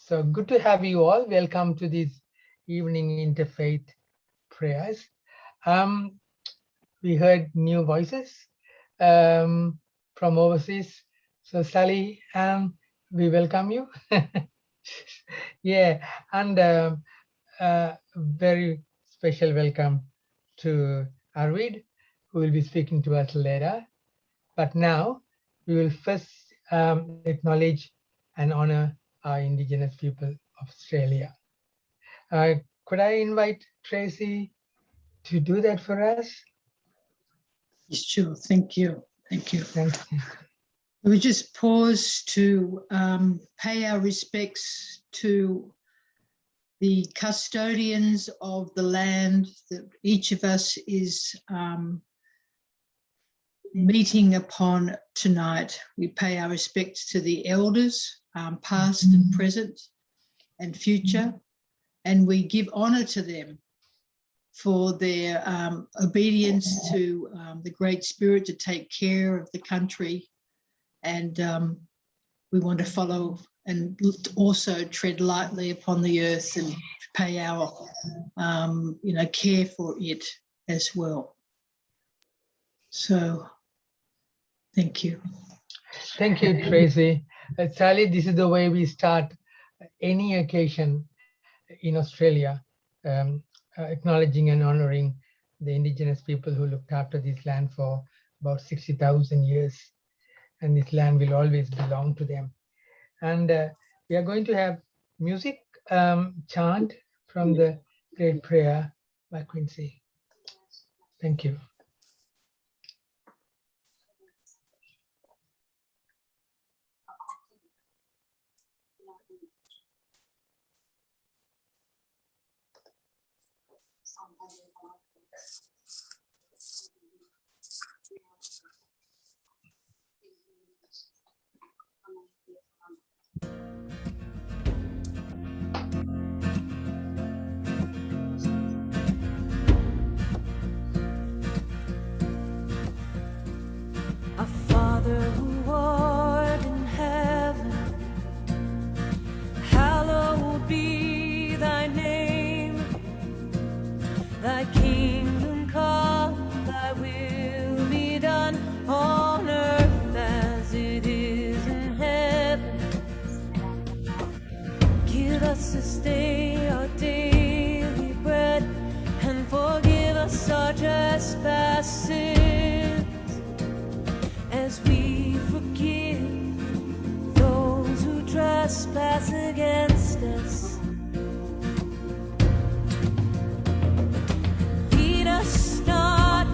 So good to have you all. Welcome to this evening interfaith prayers. We heard new voices from overseas. So Sally, we welcome you. Yeah, and very special welcome to Arvid, who will be speaking to us later. But now we will first acknowledge and honor our Indigenous people of Australia. Could I invite Tracy to do that for us? Sure, thank you. Thank you. Thank you. We just pause to pay our respects to the custodians of the land that each of us is meeting upon tonight. We pay our respects to the elders, past and present and future, and we give honour to them for their obedience to the Great Spirit to take care of the country. And we want to follow and also tread lightly upon the earth and pay our, care for it as well. So, thank you. Thank you, Tracy. Sally, this is the way we start any occasion in Australia, acknowledging and honoring the Indigenous people who looked after this land for about 60,000 years. And this land will always belong to them. And we are going to have music chant from the Great Prayer by Quincy. Thank you. Our Father who art in heaven, hallowed be thy name. Thy kingdom come, thy will be done on earth as it is in heaven. Give us this day our daily bread, and forgive us our trespasses, as we forgive those who trespass against us. Lead us not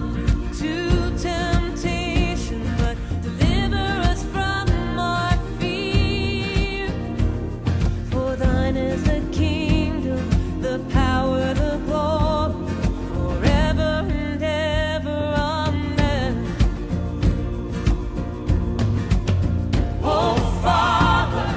to temptation, but deliver us from our fear. For thine is the kingdom, the power, the glory, forever and ever. Amen. Oh Father,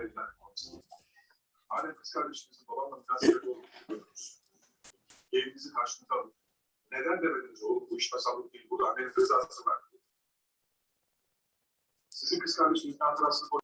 verilen konu. Madem kız kardeşinizin babamla münasebet olduğunu biliyorsunuz. Evinizi karşınıza alın. Neden demediniz oğlum bu iş masallık değil, burada annenin rızası var. Sizin kız kardeşinizin hatırasını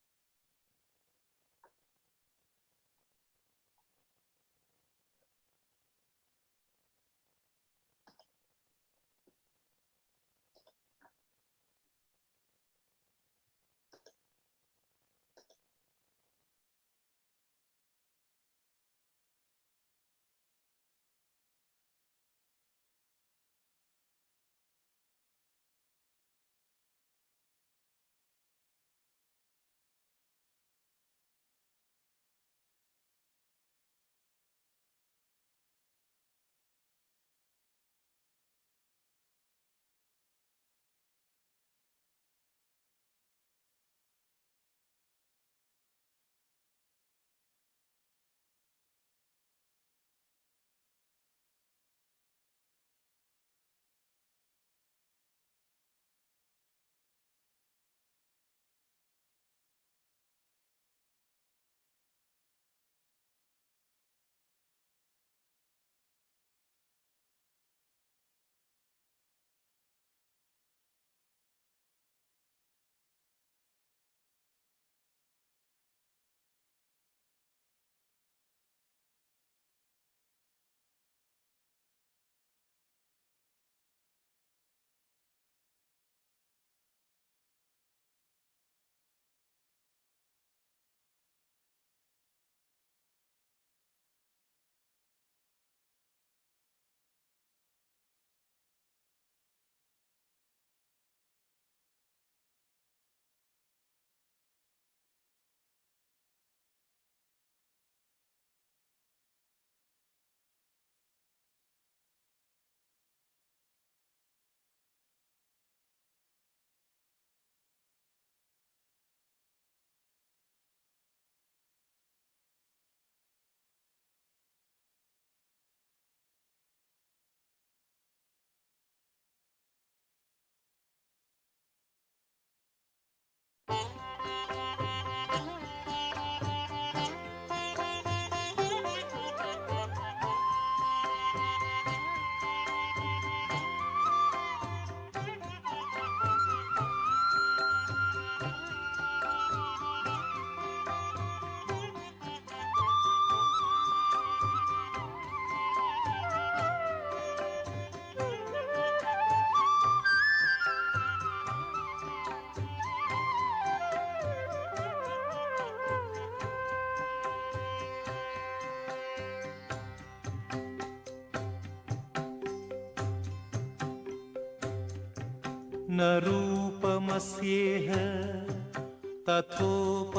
न रूपमस्येह तथोपलभ्यते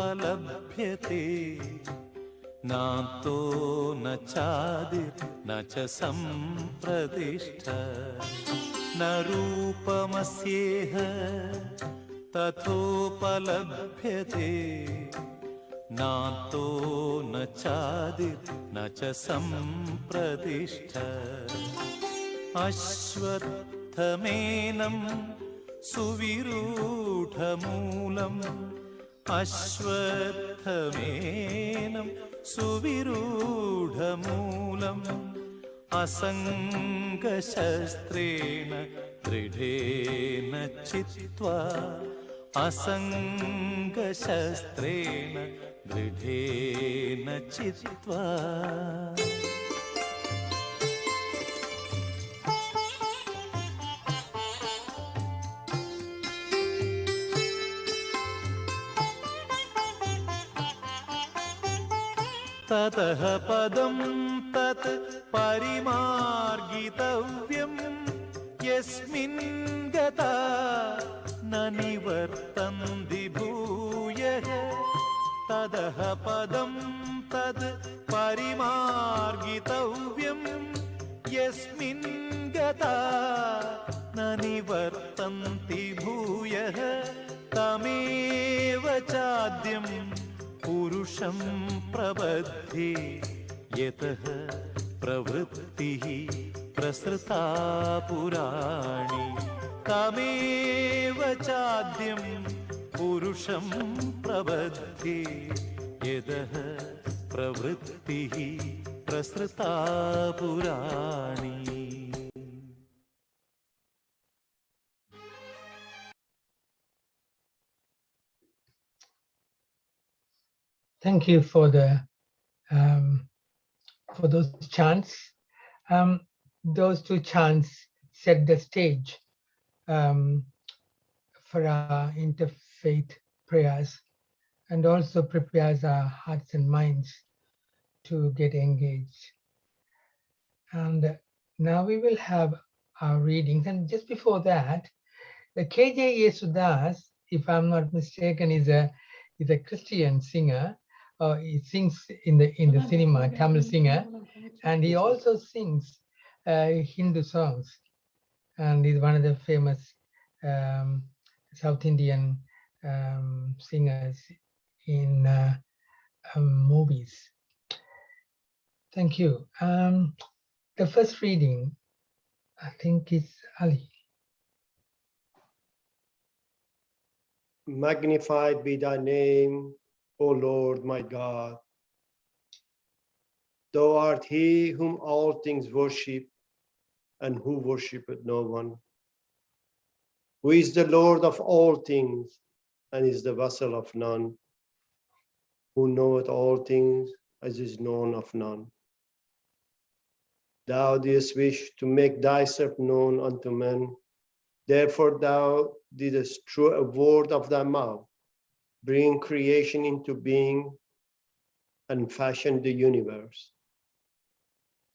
नान्तो न चादिर्न च सम्प्रतिष्ठा न रूपमस्येह तथोपलभ्यते नान्तो न चादिर्न च सम्प्रतिष्ठा अश्वत्थमेनं सुविरूढमूलम् अश्वत्थमेनं सुविरूढमूलम् असङ्गशस्त्रेण दृढेन चित्वा असङ्गशस्त्रेण दृढेन चित्वा ततः पदं तत् परिमार्गितव्यं यस्मिन् गता न निवर्तन्ति भूयः ततः पदं तत् परिमार्गितव्यं यस्मिन् गता न निवर्तन्ति भूयः तमेव चाद्यं पुरुषं प्रबद्धे यतः प्रवृत्तिः प्रसृता पुराणी तमेव चाद्यं पुरुषं प्रबद्धे यदः प्रवृत्तिः प्रसृता पुराणी. Thank you for those chants. Those two chants set the stage for our interfaith prayers, and also prepares our hearts and minds to get engaged. And now we will have our readings. And just before that, the KJ Yesudas, if I'm not mistaken, is a Christian singer. He sings in the cinema, Tamil singer, and he also sings Hindu songs. And he's one of the famous South Indian singers in movies. Thank you. The first reading, I think, is Ali. Magnified be thy name, O Lord my God. Thou art he whom all things worship, and who worshipeth no one. Who is the Lord of all things, and is the vessel of none. Who knoweth all things, as is known of none. Thou didst wish to make thyself known unto men. Therefore thou didst through a word of thy mouth bring creation into being and fashion the universe.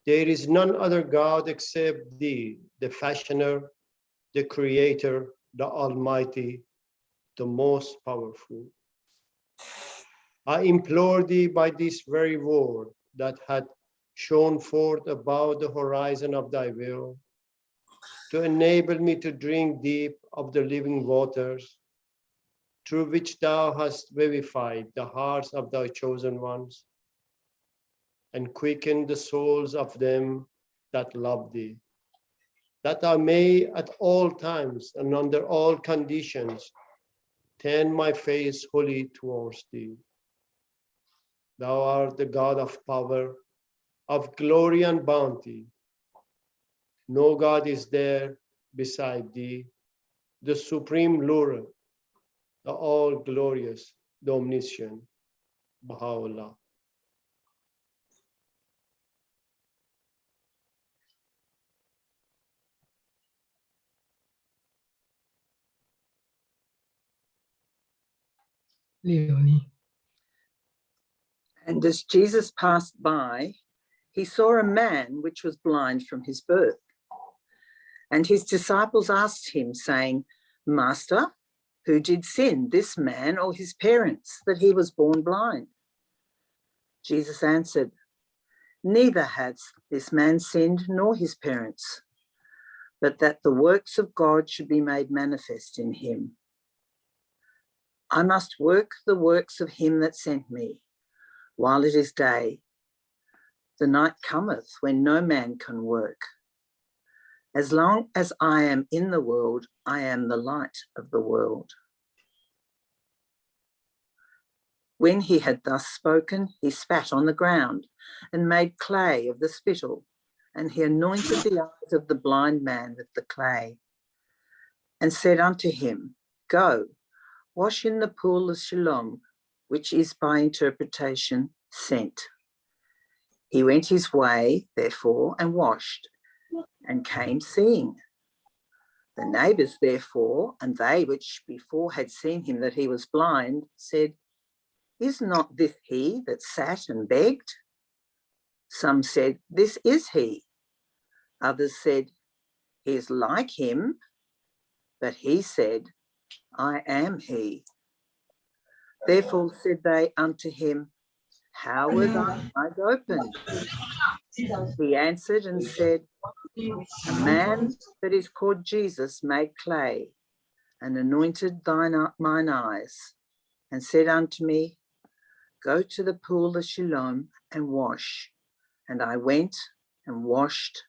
There is none other God except thee, the fashioner, the creator, the almighty, the most powerful. I implore thee by this very word that hath shone forth above the horizon of thy will, to enable me to drink deep of the living waters, through which thou hast vivified the hearts of thy chosen ones, and quickened the souls of them that love thee, that I may at all times and under all conditions turn my face wholly towards thee. Thou art the God of power, of glory and bounty. No God is there beside thee, the supreme Lord, the all-glorious, the omniscient, Baha'u'llah. Leonie. And as Jesus passed by, he saw a man which was blind from his birth. And his disciples asked him, saying, Master, who did sin, this man or his parents, that he was born blind? Jesus answered, Neither has this man sinned nor his parents, but that the works of God should be made manifest in him. I must work the works of him that sent me, while it is day. The night cometh when no man can work. As long as I am in the world, I am the light of the world. When he had thus spoken, he spat on the ground and made clay of the spittle, and he anointed the eyes of the blind man with the clay, and said unto him, Go, wash in the pool of Siloam, which is by interpretation sent. He went his way, therefore, and washed, and came seeing. The neighbours, therefore, and they which before had seen him that he was blind, said, Is not this he that sat and begged? Some said, This is he. Others said, He is like him. But he said, I am he. Therefore said they unto him, How were thine eyes opened? He answered and said, A man that is called Jesus made clay, and anointed mine eyes, and said unto me, Go to the pool of Siloam and wash. And I went and washed,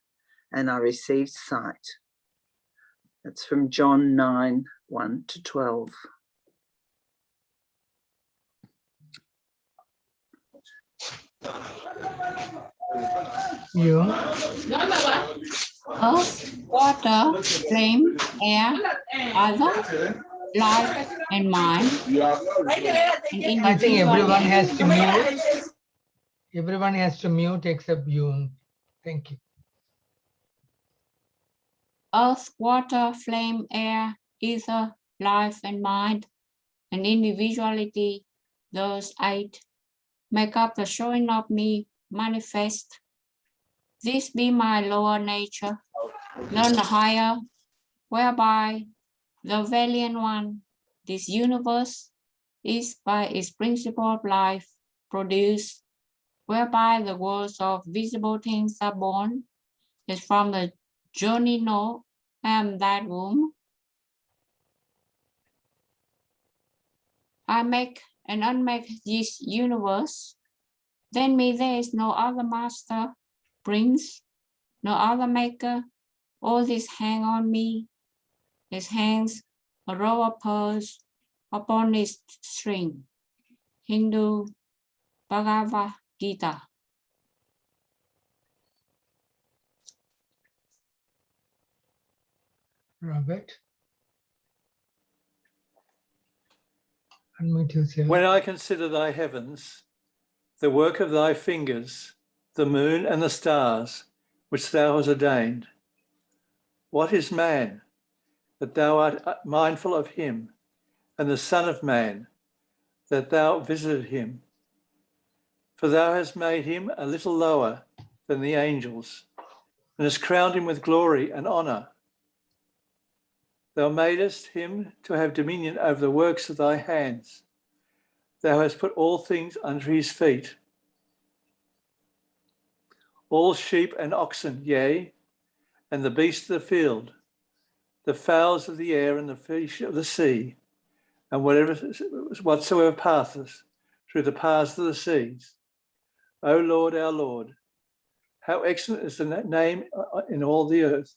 and I received sight. That's from John 9, 1 to 12. You. Earth, water, flame, air, other, life, and mind. And I think everyone individuality. has to mute. Everyone has to mute except you. Thank you. Earth, water, flame, air, ether, life, and mind, and individuality, those 8, make up the showing of me manifest. This be my lower nature, none higher, whereby the valiant one, this universe, is by its principle of life produced, whereby the worlds of visible things are born, is from the journey no, I am that womb. I make and unmake this universe, then me there is no other master, prince, no other maker, all this hang on me, it hangs a row of pearls upon its string. Hindu Bhagavad Gita. Robert. Unmute yourself. When I consider thy heavens, the work of thy fingers, the moon and the stars, which thou hast ordained, what is man, that thou art mindful of him, and the Son of Man, that thou visited him? For thou hast made him a little lower than the angels, and hast crowned him with glory and honour. Thou madest him to have dominion over the works of thy hands. Thou hast put all things under his feet, all sheep and oxen, yea, and the beasts of the field, the fowls of the air and the fish of the sea, and whatsoever passeth through the paths of the seas. O Lord, our Lord, how excellent is the name in all the earth.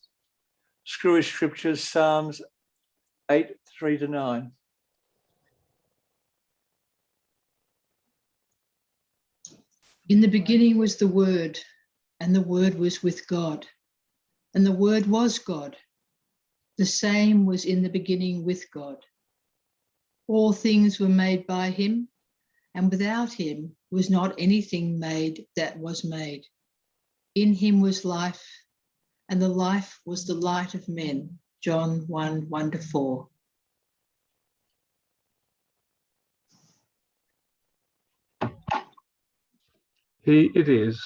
Screwish Scriptures, Psalms 8, 3-9. In the beginning was the Word, and the Word was with God, and the Word was God. The same was in the beginning with God. All things were made by him, and without him was not anything made that was made. In him was life, and the life was the light of men. John 1, 1-4. He it is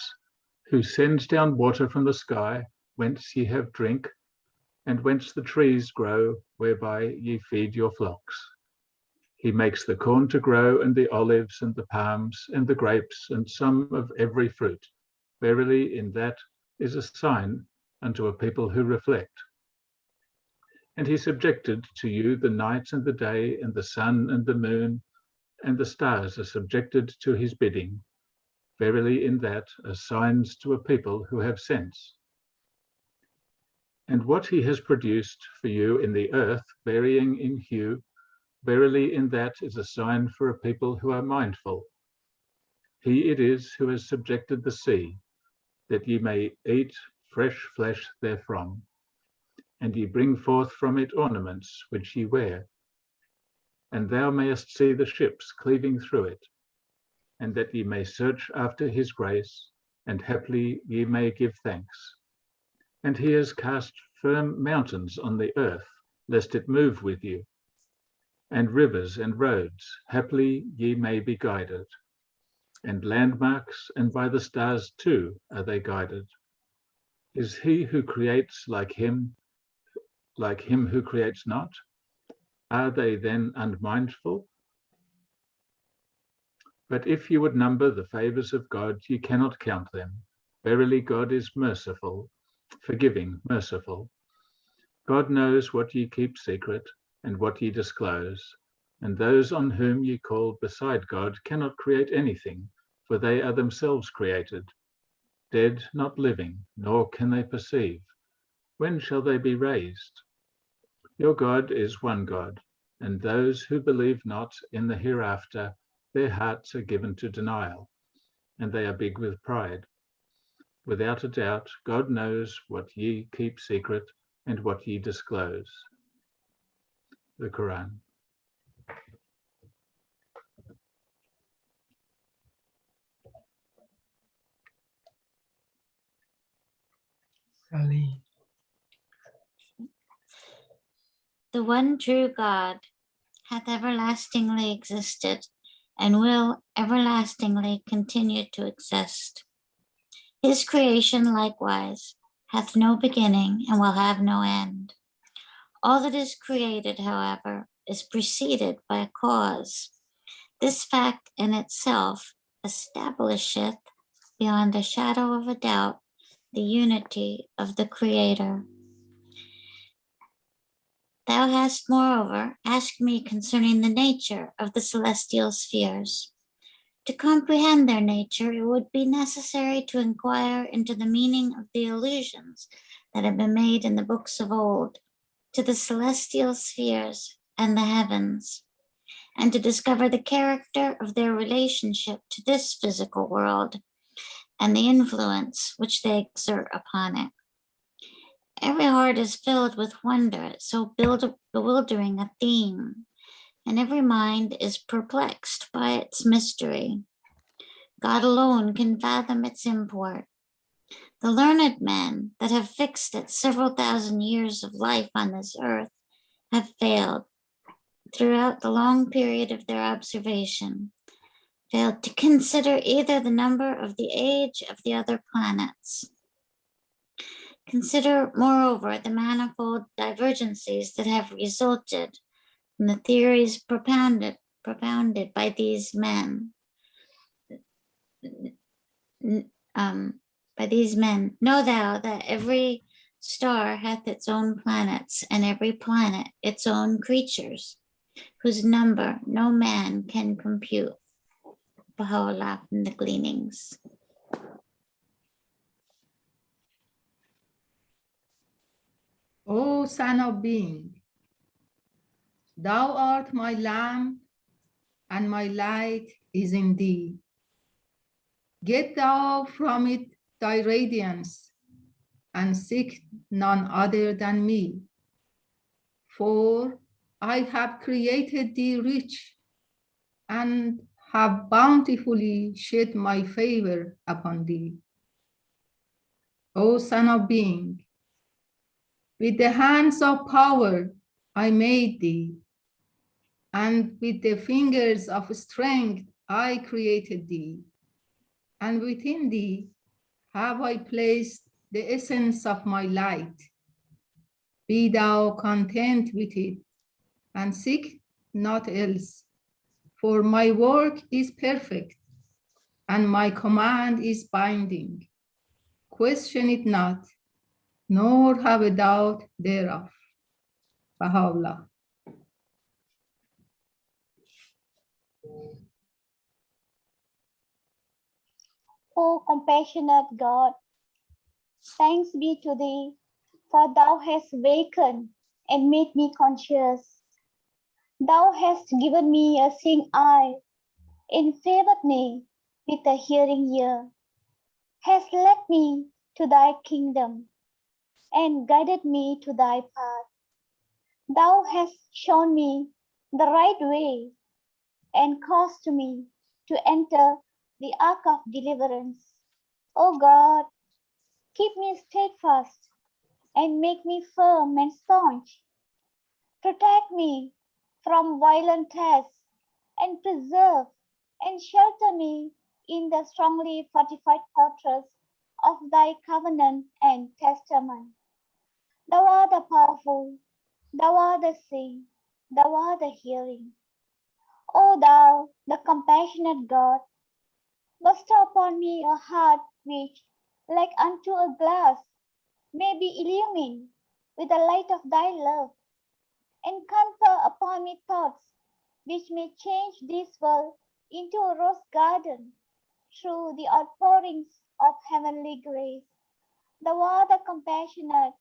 who sends down water from the sky, whence ye have drink, and whence the trees grow, whereby ye feed your flocks. He makes the corn to grow, and the olives, and the palms, and the grapes, and some of every fruit. Verily, in that is a sign unto a people who reflect. And he subjected to you the night and the day, and the sun and the moon, and the stars are subjected to his bidding. Verily, in that are signs to a people who have sense. And what he has produced for you in the earth, varying in hue, verily in that is a sign for a people who are mindful. He it is who has subjected the sea, that ye may eat fresh flesh therefrom, and ye bring forth from it ornaments which ye wear. And thou mayest see the ships cleaving through it, and that ye may search after his grace, and haply ye may give thanks. And he has cast firm mountains on the earth, lest it move with you, and rivers and roads, haply ye may be guided. And landmarks, and by the stars too are they guided. Is he who creates like him who creates not? Are they then unmindful? But if you would number the favors of God, ye cannot count them. Verily God is merciful, forgiving, merciful. God knows what ye keep secret, and what ye disclose. And those on whom ye call beside God cannot create anything, for they are themselves created, dead, not living, nor can they perceive. When shall they be raised? Your God is one God, and those who believe not in the hereafter, their hearts are given to denial, and they are big with pride. Without a doubt, God knows what ye keep secret and what ye disclose. The Quran. Sally. The one true God hath everlastingly existed and will everlastingly continue to exist. His creation likewise hath no beginning and will have no end. All that is created, however, is preceded by a cause. This fact in itself establisheth beyond a shadow of a doubt the unity of the Creator. Thou hast, moreover, asked me concerning the nature of the celestial spheres. To comprehend their nature, it would be necessary to inquire into the meaning of the allusions that have been made in the books of old to the celestial spheres and the heavens, and to discover the character of their relationship to this physical world and the influence which they exert upon it. Every heart is filled with wonder at so bewildering a theme, and every mind is perplexed by its mystery. God alone can fathom its import. The learned men that have fixed it several thousand years of life on this earth have failed, throughout the long period of their observation, failed to consider either the number of the age of the other planets. Consider, moreover, the manifold divergencies that have resulted from the theories propounded by these men. Know thou that every star hath its own planets, and every planet its own creatures, whose number no man can compute. Baha'u'llah from the Gleanings. O Son of Being, thou art my lamp, and my light is in thee. Get thou from it thy radiance, and seek none other than me. For I have created thee rich, and have bountifully shed my favor upon thee. O Son of Being, with the hands of power I made thee, and with the fingers of strength I created thee, and within thee have I placed the essence of my light. Be thou content with it, and seek not else, for my work is perfect, and my command is binding. Question it not, nor have a doubt thereof. Baha'u'llah. O compassionate God, thanks be to thee, for thou hast wakened and made me conscious. Thou hast given me a seeing eye, and favored me with a hearing ear, hast led me to thy kingdom, and guided me to thy path. Thou hast shown me the right way, and caused me to enter the ark of deliverance. O God, keep me steadfast, and make me firm and staunch. Protect me from violent tests, and preserve and shelter me in the strongly fortified fortress of thy covenant and testament. Thou art the powerful, thou art the seeing, thou art the hearing. O thou, the compassionate God, bestow upon me a heart which, like unto a glass, may be illumined with the light of thy love, and confer upon me thoughts which may change this world into a rose garden through the outpourings of heavenly grace. Thou art the compassionate,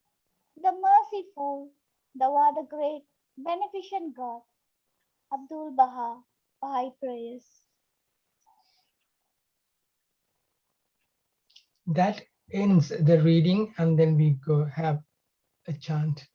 the merciful, thou art the great, beneficent God. Abdul Baha, Baha'i Prayers. That ends the reading, and then we go have a chant.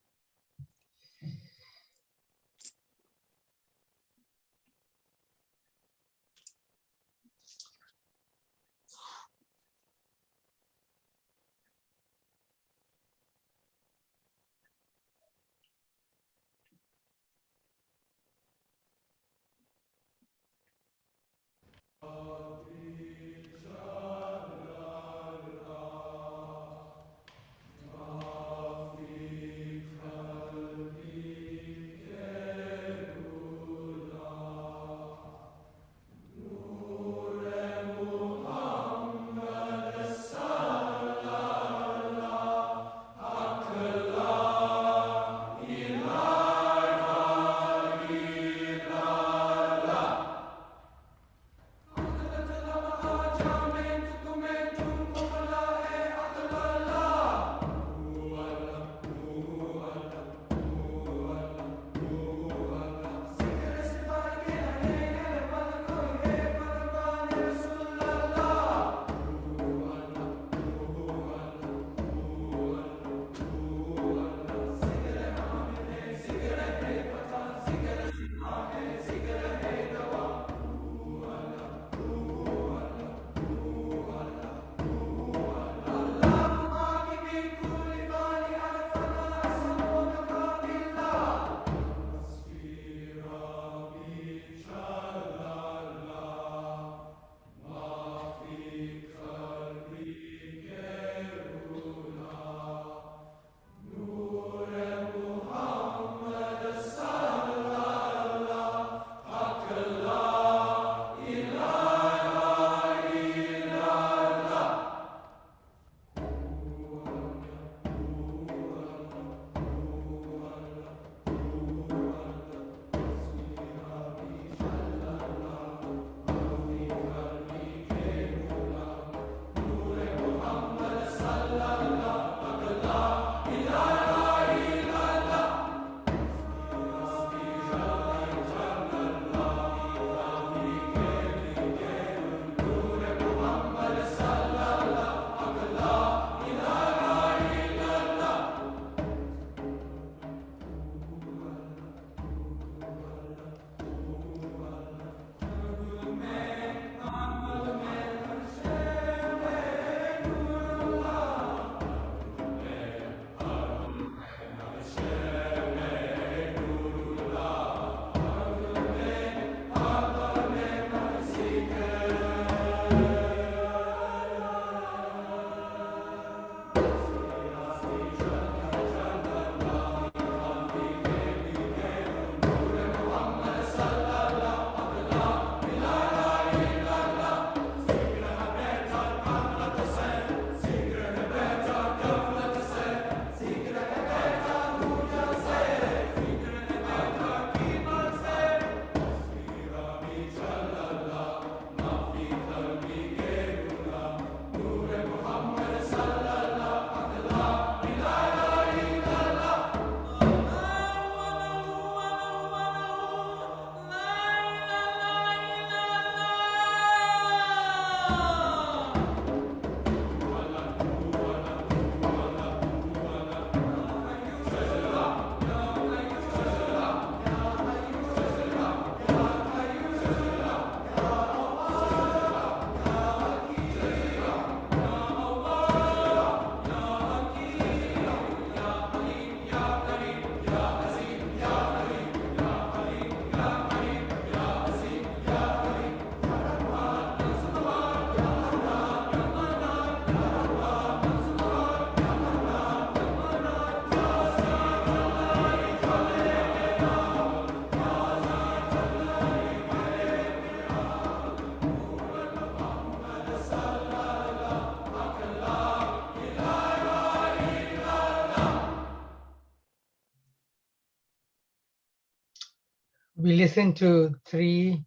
We listened to three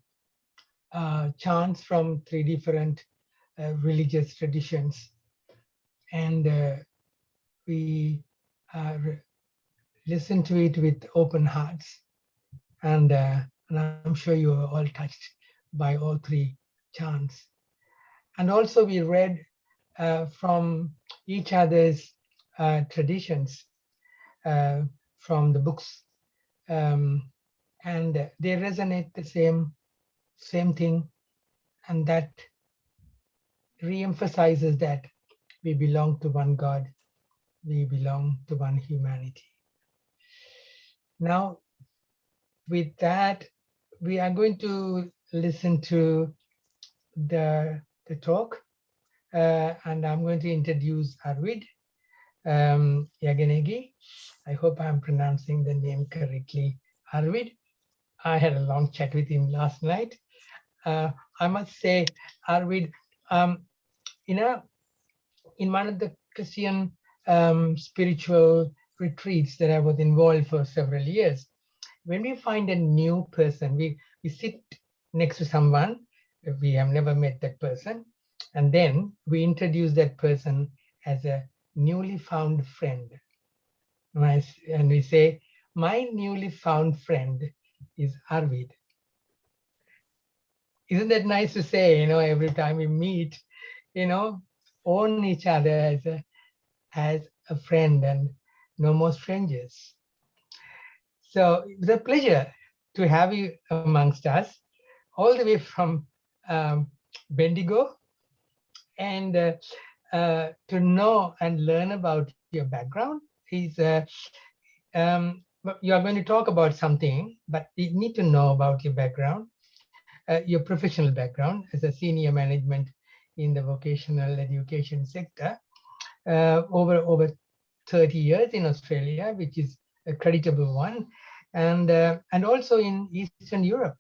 chants from three different religious traditions, and we listened to it with open hearts, and I'm sure you are all touched by all three chants. And also we read from each other's traditions from the books, and they resonate the same thing, and that re-emphasizes that we belong to one God, we belong to one humanity. Now, with that, we are going to listen to the talk, and I'm going to introduce Arvid Yaganegi. I hope I'm pronouncing the name correctly. Arvid, I had a long chat with him last night. I must say, Arvid, in one of the Christian spiritual retreats that I was involved for several years, when we find a new person, we sit next to someone, we have never met that person, and then we introduce that person as a newly found friend. And we say, my newly found friend is Arvid. Isn't that nice to say, every time we meet, own each other as a friend and no more strangers. So it's a pleasure to have you amongst us, all the way from Bendigo, and to know and learn about your background. You are going to talk about something, but we need to know about your background, your professional background as a senior management in the vocational education sector, over 30 years in Australia, which is a creditable one, and also in Eastern Europe.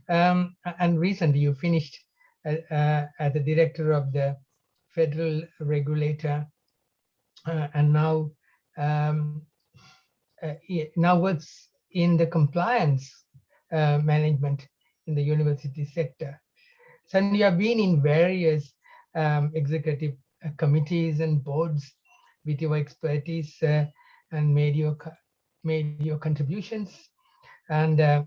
And recently you finished as the director of the federal regulator, and now works in the compliance management in the university sector. So you have been in various executive committees and boards with your expertise, and made your contributions. And of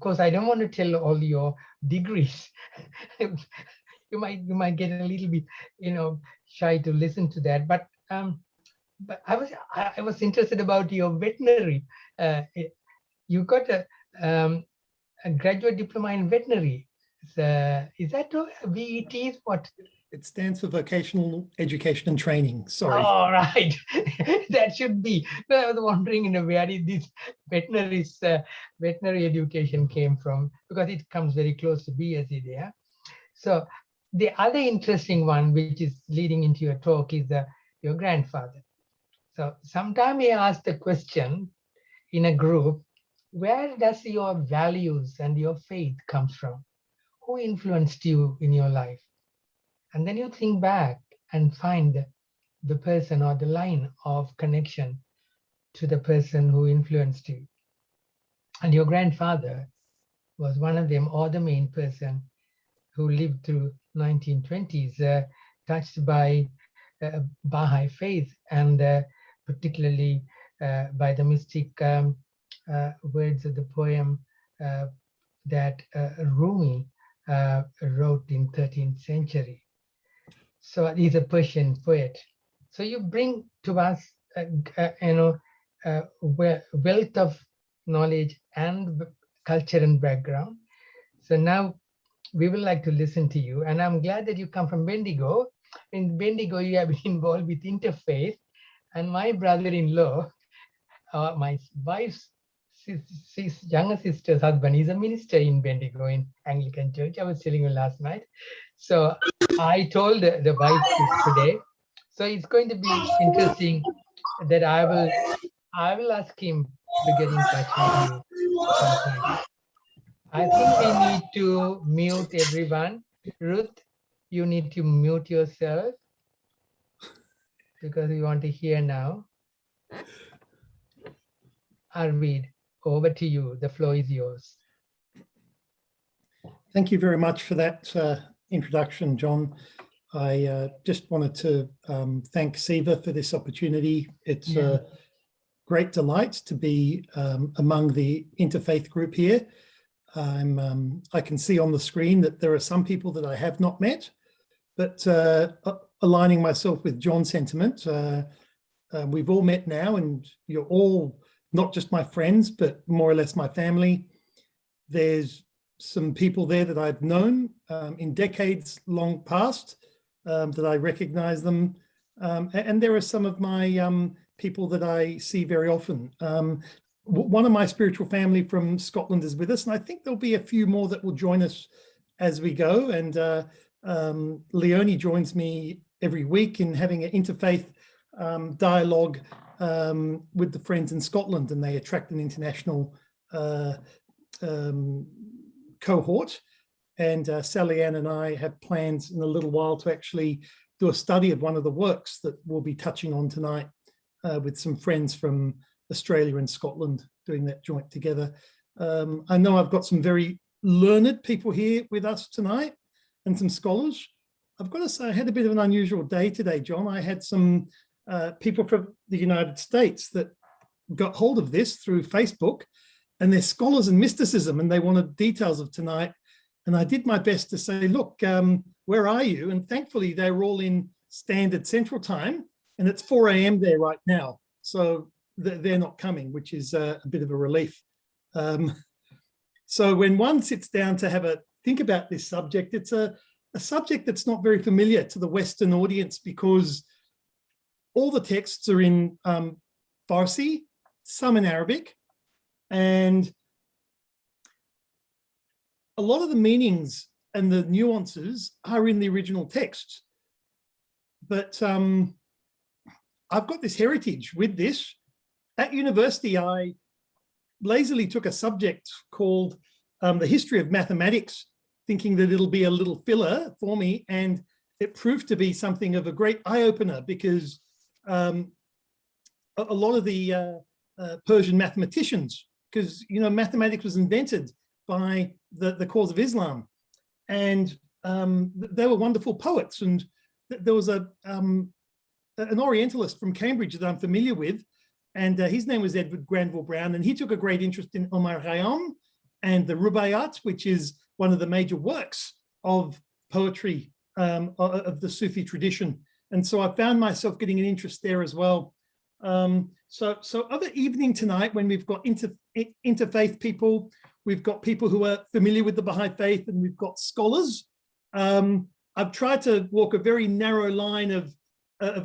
course, I don't want to tell all your degrees. you might get a little bit, shy to listen to that. But I was interested about your veterinary. You got a graduate diploma in veterinary. Is that VET? Is what? It stands for Vocational Education and Training. Sorry. Oh, right. That should be. But I was wondering, where did this veterinary education came from? Because it comes very close to BSc there. So the other interesting one, which is leading into your talk, is your grandfather. So sometime we ask the question in a group, where does your values and your faith comes from? Who influenced you in your life? And then you think back and find the person or the line of connection to the person who influenced you. And your grandfather was one of them, or the main person who lived through 1920s, touched by Baha'i faith, and particularly by the mystic words of the poem that Rumi wrote in 13th century. So he's a Persian poet. So you bring to us, wealth of knowledge and culture and background. So now we would like to listen to you. And I'm glad that you come from Bendigo. In Bendigo, you have been involved with Interfaith. And my brother-in-law, my wife's younger sister's husband, is a minister in Bendigo in Anglican Church. I was telling you last night. So I told the wife this today. So it's going to be interesting that I will ask him to get in touch with you sometime. I think we need to mute everyone. Ruth, you need to mute yourself because we want to hear now. Arvid, over to you. The floor is yours. Thank you very much for that introduction, John. I just wanted to thank Siva for this opportunity. It's a great delight to be among the Interfaith group here. I can see on the screen that there are some people that I have not met, but aligning myself with John's sentiment. We've all met now, and you're all not just my friends, but more or less my family. There's some people there that I've known in decades long past, that I recognize them. And there are some of my people that I see very often. One of my spiritual family from Scotland is with us, and I think there'll be a few more that will join us as we go. And Leonie joins me every week in having an interfaith dialogue with the friends in Scotland, and they attract an international cohort. And Sally Ann and I have plans in a little while to actually do a study of one of the works that we'll be touching on tonight with some friends from Australia and Scotland, doing that joint together. I know I've got some very learned people here with us tonight and some scholars. I've got to say I had a bit of an unusual day today, John. I had some people from the United States that got hold of this through Facebook, and they're scholars in mysticism, and they wanted details of tonight. And I did my best to say, look, where are you? And thankfully they were all in standard Central Time, and it's 4 a.m. there right now. So they're not coming, which is a bit of a relief. So when one sits down to have a think about this subject, it's a subject that's not very familiar to the Western audience, because all the texts are in Farsi, some in Arabic, and a lot of the meanings and the nuances are in the original text. But I've got this heritage with this. At university, I lazily took a subject called the history of mathematics, thinking that it'll be a little filler for me, and it proved to be something of a great eye-opener, because a lot of the Persian mathematicians, because mathematics was invented by the cause of Islam, and they were wonderful poets. And there was an Orientalist from Cambridge that I'm familiar with, and his name was Edward Granville Brown, and he took a great interest in Omar Khayyam and the Rubaiyat, which is one of the major works of poetry of the Sufi tradition. And so I found myself getting an interest there as well. So other evening tonight, when we've got interfaith people, we've got people who are familiar with the Baha'i faith, and we've got scholars. I've tried to walk a very narrow line of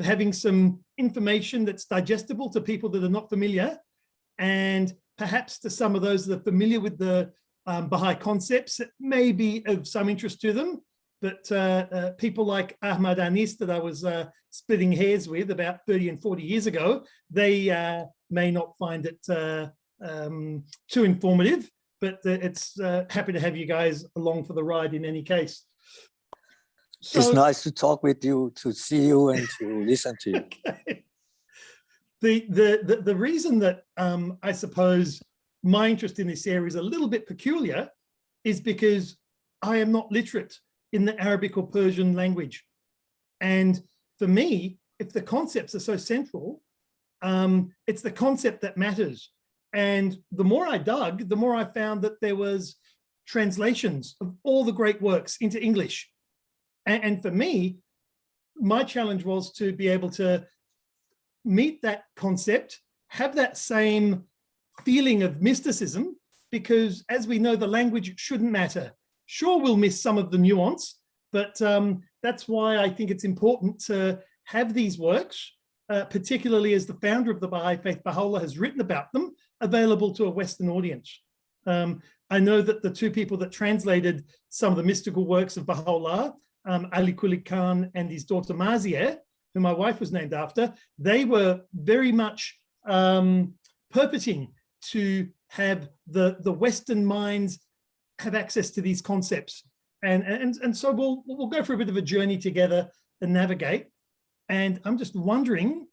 having some information that's digestible to people that are not familiar, and perhaps to some of those that are familiar with the Baha'i concepts, it may be of some interest to them. But people like Ahmad Anis that I was splitting hairs with about 30 and 40 years ago, they may not find it too informative, but it's happy to have you guys along for the ride in any case. So, it's nice to talk with you, to see you, and to listen to you. Okay. The reason that I suppose my interest in this area is a little bit peculiar is because I am not literate in the Arabic or Persian language. And for me, if the concepts are so central, it's the concept that matters. And the more I dug, the more I found that there was translations of all the great works into English. And for me, my challenge was to be able to meet that concept, have that same feeling of mysticism, because as we know, the language shouldn't matter. Sure, we'll miss some of the nuance, but that's why I think it's important to have these works, particularly as the founder of the Baha'i Faith, Baha'u'llah, has written about them, available to a Western audience. I know that the two people that translated some of the mystical works of Baha'u'llah, Ali Kuli Khan and his daughter Mazia, who my wife was named after, they were very much purporting to have the Western minds have access to these concepts. And so we'll go for a bit of a journey together and navigate. And I'm just wondering,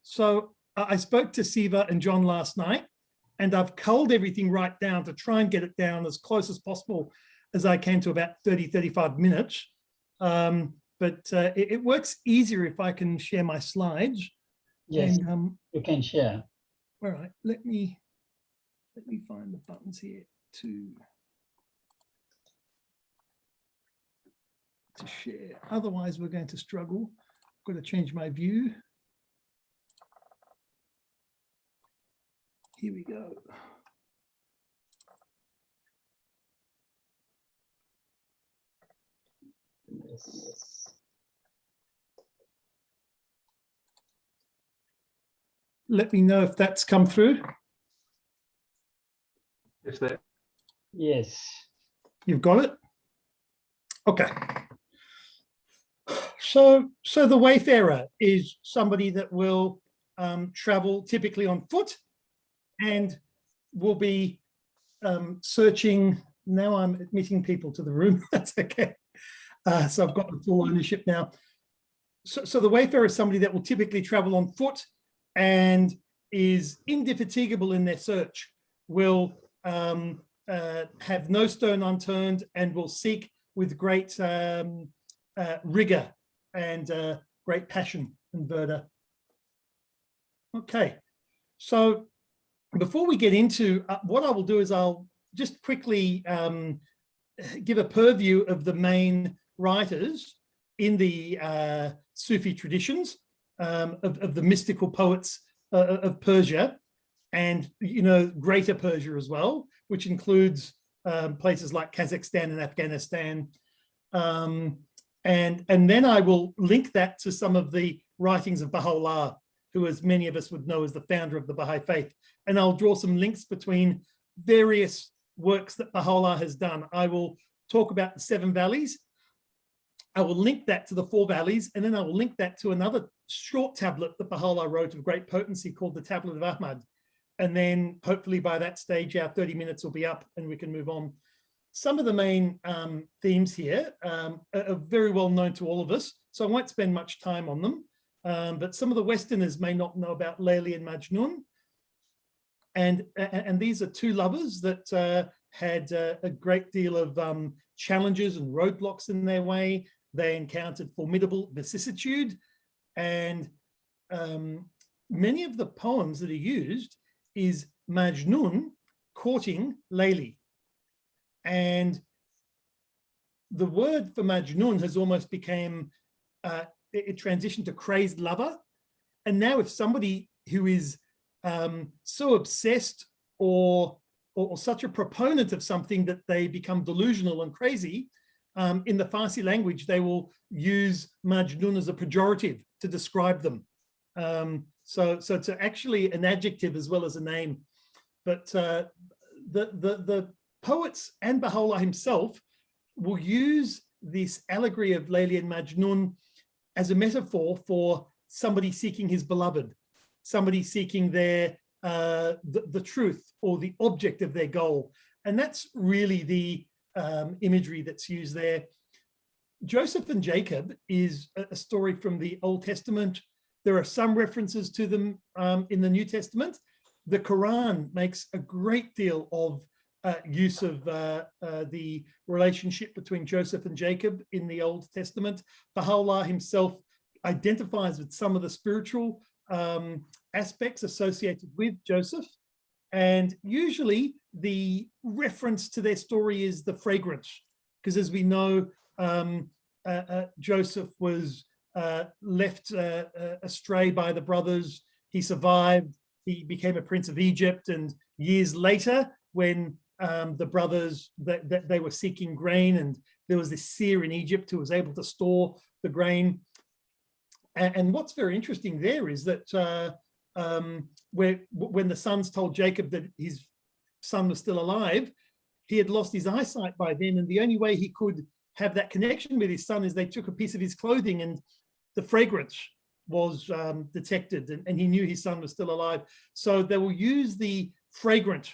so I spoke to Siva and John last night, and I've culled everything right down to try and get it down as close as possible as I can to about 30, 35 minutes. But it works easier if I can share my slides. Yes, and, you can share. All right, let me find the buttons here to share. Otherwise, we're going to struggle. got to change my view. Here we go. Let me know if that's come through. Is that? Yes. You've got it? Okay. So the wayfarer is somebody that will travel typically on foot and will be searching. Now I'm admitting people to the room. That's okay. So I've got the full ownership now. So the wayfarer is somebody that will typically travel on foot and is indefatigable in their search, will have no stone unturned, and will seek with great rigor and great passion and verdure. Okay, so before we get into what I will do is I'll just quickly give a purview of the main writers in the Sufi traditions, of the mystical poets of Persia, and Greater Persia as well, which includes places like Kazakhstan and Afghanistan. And then I will link that to some of the writings of Baha'u'llah, who, as many of us would know, is the founder of the Baha'i faith. And I'll draw some links between various works that Baha'u'llah has done. I will talk about the 7 valleys. I will link that to the 4 valleys, and then I will link that to another short tablet that Baha'u'llah wrote of great potency called the Tablet of Ahmad. And then hopefully by that stage, our 30 minutes will be up and we can move on. Some of the main themes here are very well known to all of us, so I won't spend much time on them. But some of the Westerners may not know about Layli and Majnun. And these are 2 lovers that had a great deal of challenges and roadblocks in their way. They encountered formidable vicissitude, and many of the poems that are used is Majnun courting Layli. And the word for Majnun has almost become, it transitioned to crazed lover. And now if somebody who is so obsessed or such a proponent of something that they become delusional and crazy, in the Farsi language, they will use Majnun as a pejorative to describe them. So it's actually an adjective as well as a name. But the poets and Baha'u'llah himself will use this allegory of Layli and Majnun as a metaphor for somebody seeking his beloved, somebody seeking their the truth or the object of their goal. And that's really the imagery that's used there. Joseph and Jacob is a story from the Old Testament. There are some references to them in the New Testament. The Quran makes a great deal of use of the relationship between Joseph and Jacob in the Old Testament. Baha'u'llah himself identifies with some of the spiritual aspects associated with Joseph. And usually the reference to their story is the fragrance, because as we know, Joseph was left astray by the brothers. He survived. He became a prince of Egypt. And years later, when the brothers, they were seeking grain, and there was this seer in Egypt who was able to store the grain. And what's very interesting there is that when the sons told Jacob that his son was still alive, he had lost his eyesight by then, and the only way he could have that connection with his son is they took a piece of his clothing and the fragrance was detected, and he knew his son was still alive. So they will use the fragrance,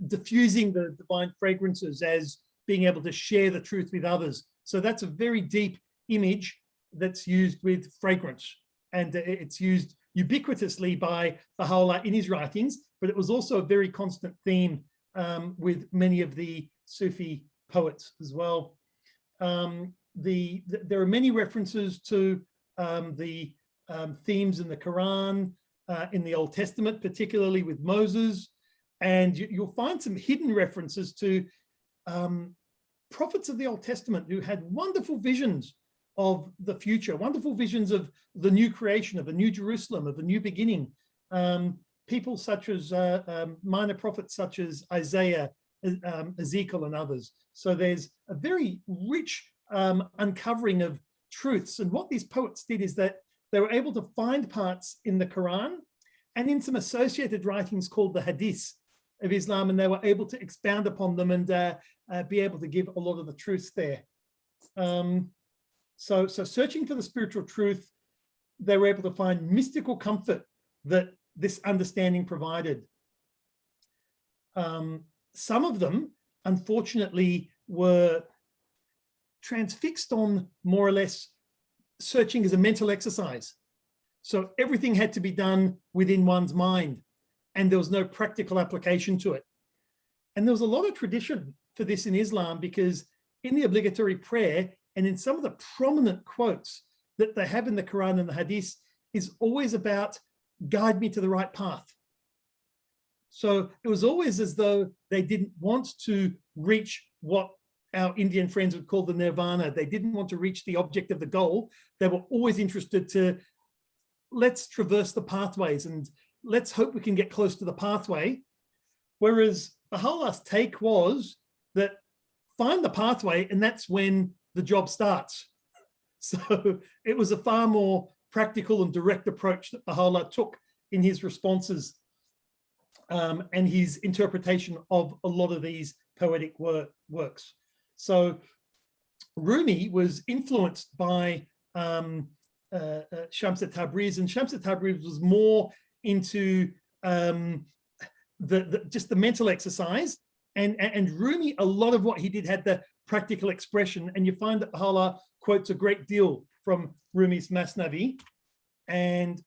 diffusing the divine fragrances as being able to share the truth with others. So that's a very deep image that's used with fragrance, and it's used ubiquitously by Baha'u'llah in his writings, but it was also a very constant theme with many of the Sufi poets as well. There are many references to the themes in the Quran, in the Old Testament, particularly with Moses, and you'll find some hidden references to prophets of the Old Testament who had wonderful visions of the future, wonderful visions of the new creation, of a new Jerusalem, of a new beginning. People such as minor prophets such as Isaiah, Ezekiel, and others. So there's a very rich uncovering of truths. And what these poets did is that they were able to find parts in the Quran and in some associated writings called the Hadiths of Islam, and they were able to expound upon them and be able to give a lot of the truths there. So searching for the spiritual truth, they were able to find mystical comfort that this understanding provided. Some of them, unfortunately, were transfixed on more or less searching as a mental exercise. So everything had to be done within one's mind, and there was no practical application to it. And there was a lot of tradition for this in Islam, because in the obligatory prayer and in some of the prominent quotes that they have in the Quran and the Hadith is always about guide me to the right path. So it was always as though they didn't want to reach what our Indian friends would call the nirvana. They didn't want to reach the object of the goal. They were always interested to, let's traverse the pathways and let's hope we can get close to the pathway. Whereas Baha'u'llah's take was that find the pathway and that's when the job starts. So it was a far more practical and direct approach that Baha'u'llah took in his responses and his interpretation of a lot of these poetic works. So Rumi was influenced by Shams Tabriz, and Shams Tabriz was more into just the mental exercise, and Rumi, a lot of what he did had the practical expression, and you find that Baha'u'llah quotes a great deal from Rumi's Masnavi. And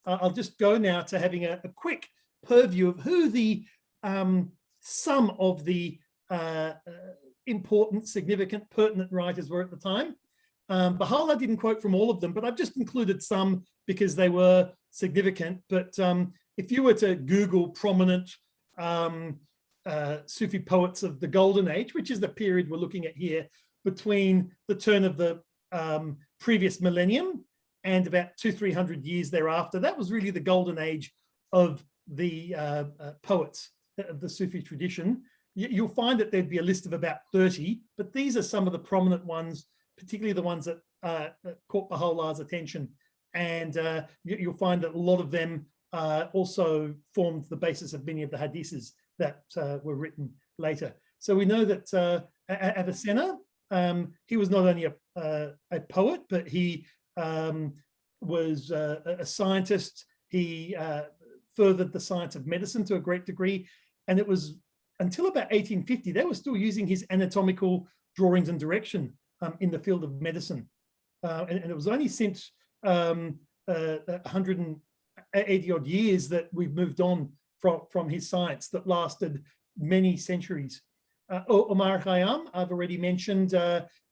I'll just go now to having a quick purview of who the some of the important, significant, pertinent writers were at the time. Baha'u'llah didn't quote from all of them, but I've just included some because they were significant. But if you were to Google prominent Sufi poets of the Golden Age, which is the period we're looking at here, between the turn of the previous millennium and about 200-300 years thereafter, that was really the golden age of the poets of the Sufi tradition. You'll find that there'd be a list of about 30, but these are some of the prominent ones, particularly the ones that caught Baha'u'llah's attention. And you'll find that a lot of them also formed the basis of many of the hadiths that were written later. So we know that Avicenna, he was not only a poet, but he was a scientist. He furthered the science of medicine to a great degree. And it was until about 1850, they were still using his anatomical drawings and direction in the field of medicine. And it was only since 180 odd years that we've moved on from his science that lasted many centuries. Omar Khayyam, I've already mentioned,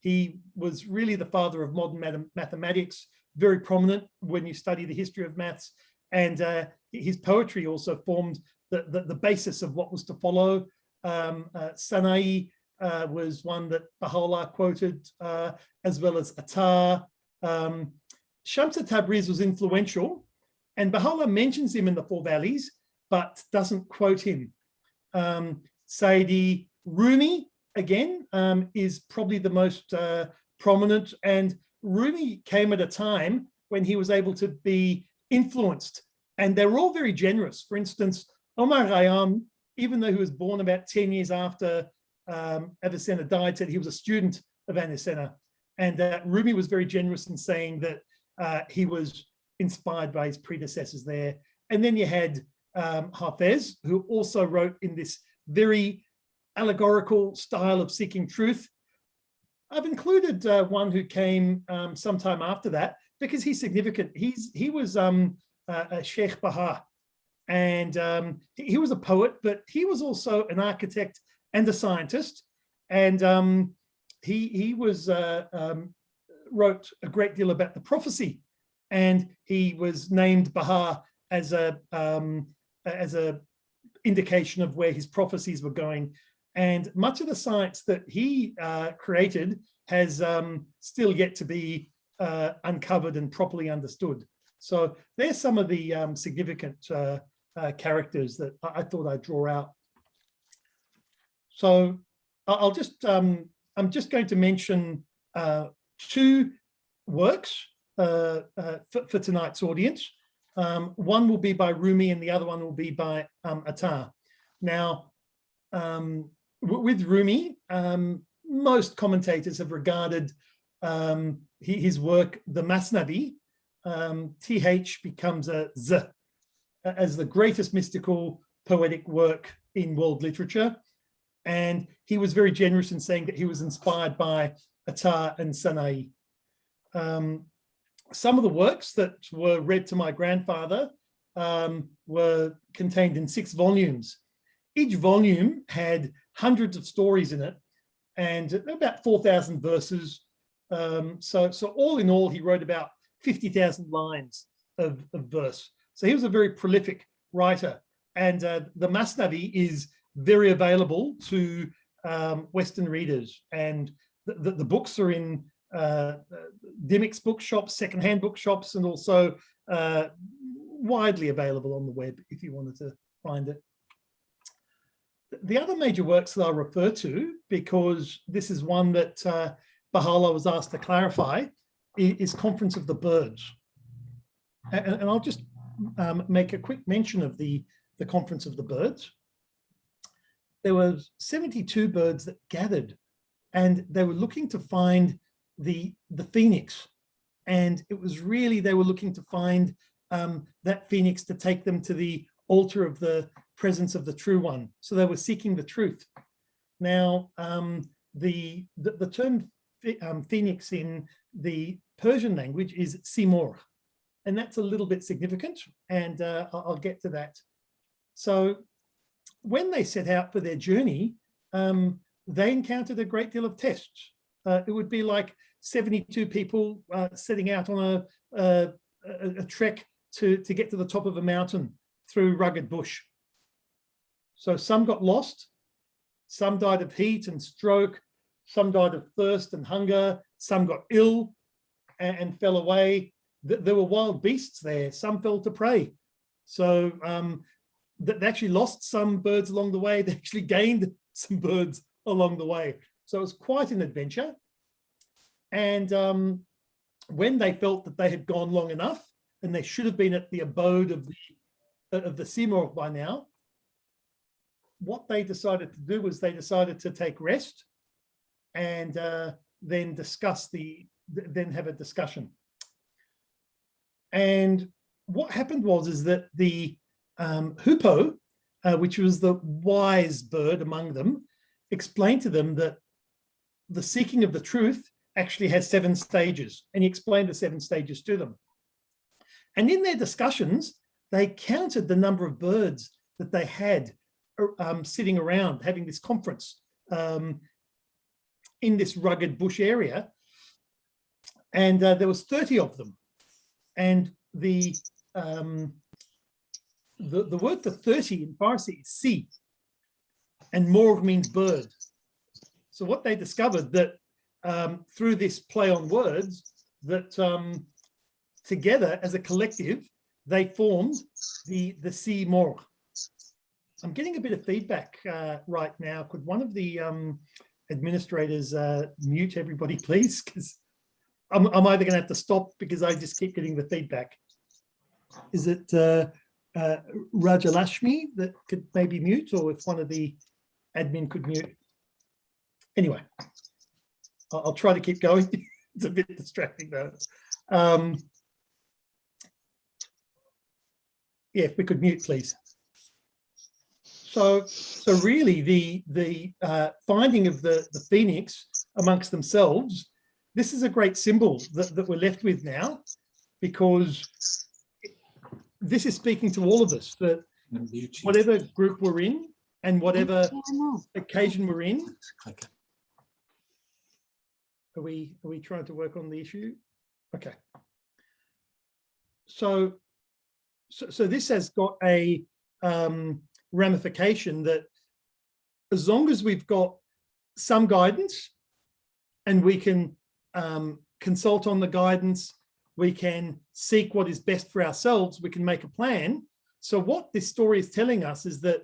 he was really the father of modern mathematics, very prominent when you study the history of maths. And his poetry also formed the basis of what was to follow. Sana'i was one that Baha'u'llah quoted, as well as Attar. Shams Tabriz was influential, and Baha'u'llah mentions him in the Four Valleys, but doesn't quote him. Sayyidi Rumi, again, is probably the most prominent, and Rumi came at a time when he was able to be influenced, and they were all very generous. For instance, Omar Khayyam, even though he was born about 10 years after Avicenna died, said he was a student of Avicenna, and Rumi was very generous in saying that he was inspired by his predecessors there. And then you had Hafez, who also wrote in this very allegorical style of seeking truth. I've included one who came sometime after that because he's significant. He was a Sheikh Baha, and he was a poet, but he was also an architect and a scientist. And he was wrote a great deal about the prophecy, and he was named Baha as a indication of where his prophecies were going. And much of the science that he created has still yet to be uncovered and properly understood. So there's some of the significant characters that I thought I'd draw out. So I'm just going to mention two works for tonight's audience. One will be by Rumi and the other one will be by Attar. Now, with Rumi, most commentators have regarded his work, the Masnavi, TH becomes a Z, as the greatest mystical poetic work in world literature. And he was very generous in saying that he was inspired by Attar and Sanai. Some of the works that were read to my grandfather were contained in 6 volumes. Each volume had hundreds of stories in it and about 4,000 verses. So all in all, he wrote about 50,000 lines of verse. So he was a very prolific writer. And the Masnavi is very available to Western readers. And the books are in Dimmick's bookshops, secondhand bookshops, and also widely available on the web if you wanted to find it. The other major works that I'll refer to, because this is one that Baha'u'llah was asked to clarify, is Conference of the Birds. And I'll just make a quick mention of the Conference of the Birds. There were 72 birds that gathered, and they were looking to find the phoenix. And it was really, they were looking to find that phoenix to take them to the altar of the presence of the true one. So they were seeking the truth. Now, the term phoenix in the Persian language is simor, and that's a little bit significant, and I'll get to that. So when they set out for their journey, they encountered a great deal of tests. It would be like 72 people setting out on a trek to get to the top of a mountain through rugged bush. So some got lost, some died of heat and stroke, some died of thirst and hunger, some got ill and fell away. There were wild beasts there, some fell to prey. So they actually lost some birds along the way. They actually gained some birds along the way. So it was quite an adventure. And when they felt that they had gone long enough and they should have been at the abode of the Simorgh by now, what they decided to do was they decided to take rest and then have a discussion. And what happened is that the Hoopoe, which was the wise bird among them, explained to them that the seeking of the truth actually has 7 stages, and he explained the 7 stages to them. And in their discussions, they counted the number of birds that they had sitting around having this conference in this rugged bush area, and there was 30 of them. And the word for 30 in Farsi is si, and morgh means bird. So what they discovered that through this play on words, that together as a collective, they formed the si morgh. I'm getting a bit of feedback right now. Could one of the administrators mute everybody, please? Because I'm either going to have to stop because I just keep getting the feedback. Is it Rajalashmi that could maybe mute, or if one of the admin could mute? Anyway, I'll try to keep going. It's a bit distracting though. Yeah, if we could mute, please. So really, the finding of the phoenix amongst themselves, this is a great symbol that we're left with now, because this is speaking to all of us, that whatever group we're in and whatever occasion we're in. Are we trying to work on the issue? Okay. So this has got a ramification that as long as we've got some guidance and we can consult on the guidance, we can seek what is best for ourselves, we can make a plan. So what this story is telling us is that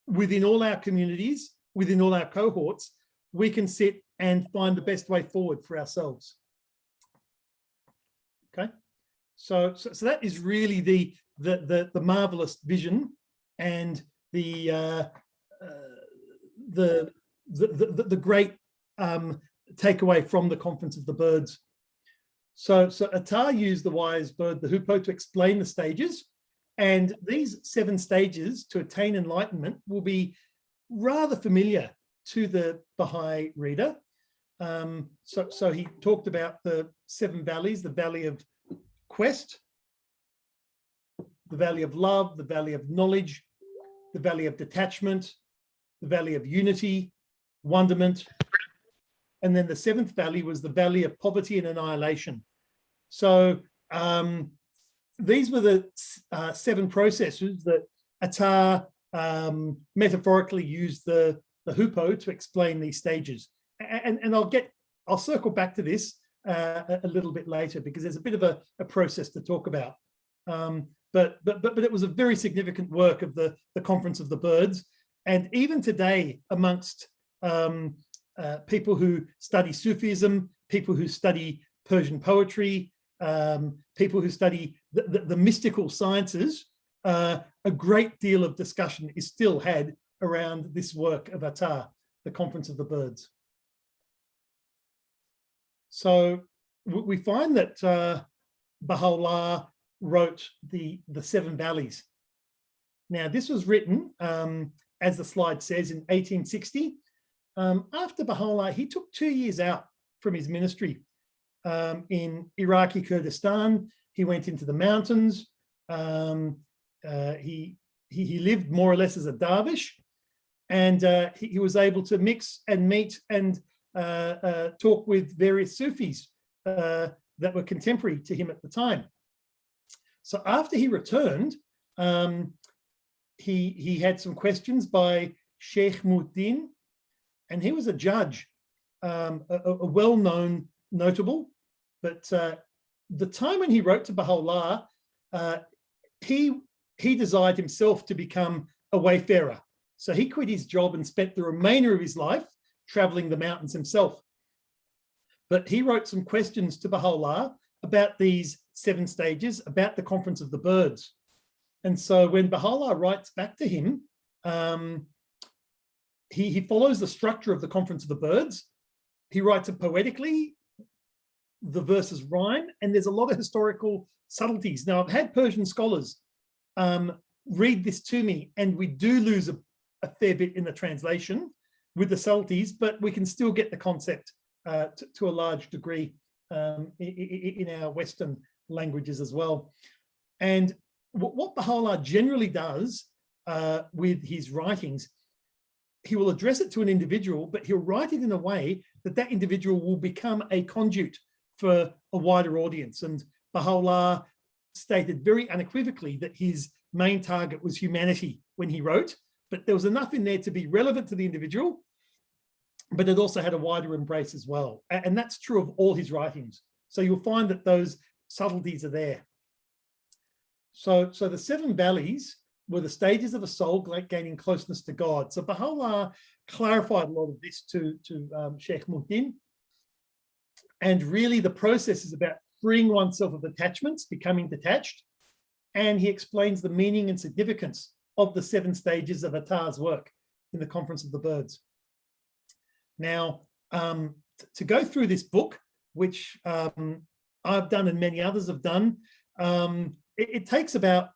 within all our communities, within all our cohorts, we can sit and find the best way forward for ourselves. Okay, so that is really the marvelous vision and the great takeaway from the Conference of the Birds. So Attar used the wise bird, the hoopoe, to explain the stages. And these 7 stages to attain enlightenment will be rather familiar to the Baha'i reader. So he talked about the 7 valleys, the valley of quest, the valley of love, the valley of knowledge, the valley of detachment, the valley of unity, wonderment. And then the 7th valley was the valley of poverty and annihilation. So these were the 7 processes that Attar metaphorically used the hoopoe to explain these stages. And I'll circle back to this a little bit later, because there's a bit of a process to talk about. But it was a very significant work of the Conference of the Birds. And even today, amongst people who study Sufism, people who study Persian poetry, people who study the mystical sciences, a great deal of discussion is still had around this work of Attar, the Conference of the Birds. So we find that Baha'u'llah wrote the 7 valleys. Now, this was written, as the slide says, in 1860. After Baha'u'llah, he took 2 years out from his ministry in Iraqi Kurdistan. He went into the mountains. He lived more or less as a dervish, and he was able to mix and meet and talk with various Sufis that were contemporary to him at the time. So after he returned, he had some questions by Sheikh Muhyiddin, and he was a judge, a well-known notable. But the time when he wrote to Baha'u'llah, he desired himself to become a wayfarer. So he quit his job and spent the remainder of his life traveling the mountains himself. But he wrote some questions to Baha'u'llah about these 7 stages, about the Conference of the Birds. And so when Baha'u'llah writes back to him, he follows the structure of the Conference of the Birds. He writes it poetically, the verses rhyme, and there's a lot of historical subtleties. Now, I've had Persian scholars read this to me, and we do lose a fair bit in the translation with the subtleties, but we can still get the concept to a large degree in our Western languages as well. And what Baha'u'llah generally does with his writings, he will address it to an individual, but he'll write it in a way that that individual will become a conduit for a wider audience. And Baha'u'llah stated very unequivocally that his main target was humanity when he wrote, but there was enough in there to be relevant to the individual, but it also had a wider embrace as well. And that's true of all his writings. So you'll find that those subtleties are there. So the 7 valleys were the stages of a soul gaining closeness to God. So Baha'u'llah clarified a lot of this to Sheikh Muhyiddin. And really the process is about freeing oneself of attachments, becoming detached. And he explains the meaning and significance of the 7 stages of Attar's work in the Conference of the Birds. Now, to go through this book, which I've done and many others have done, it takes about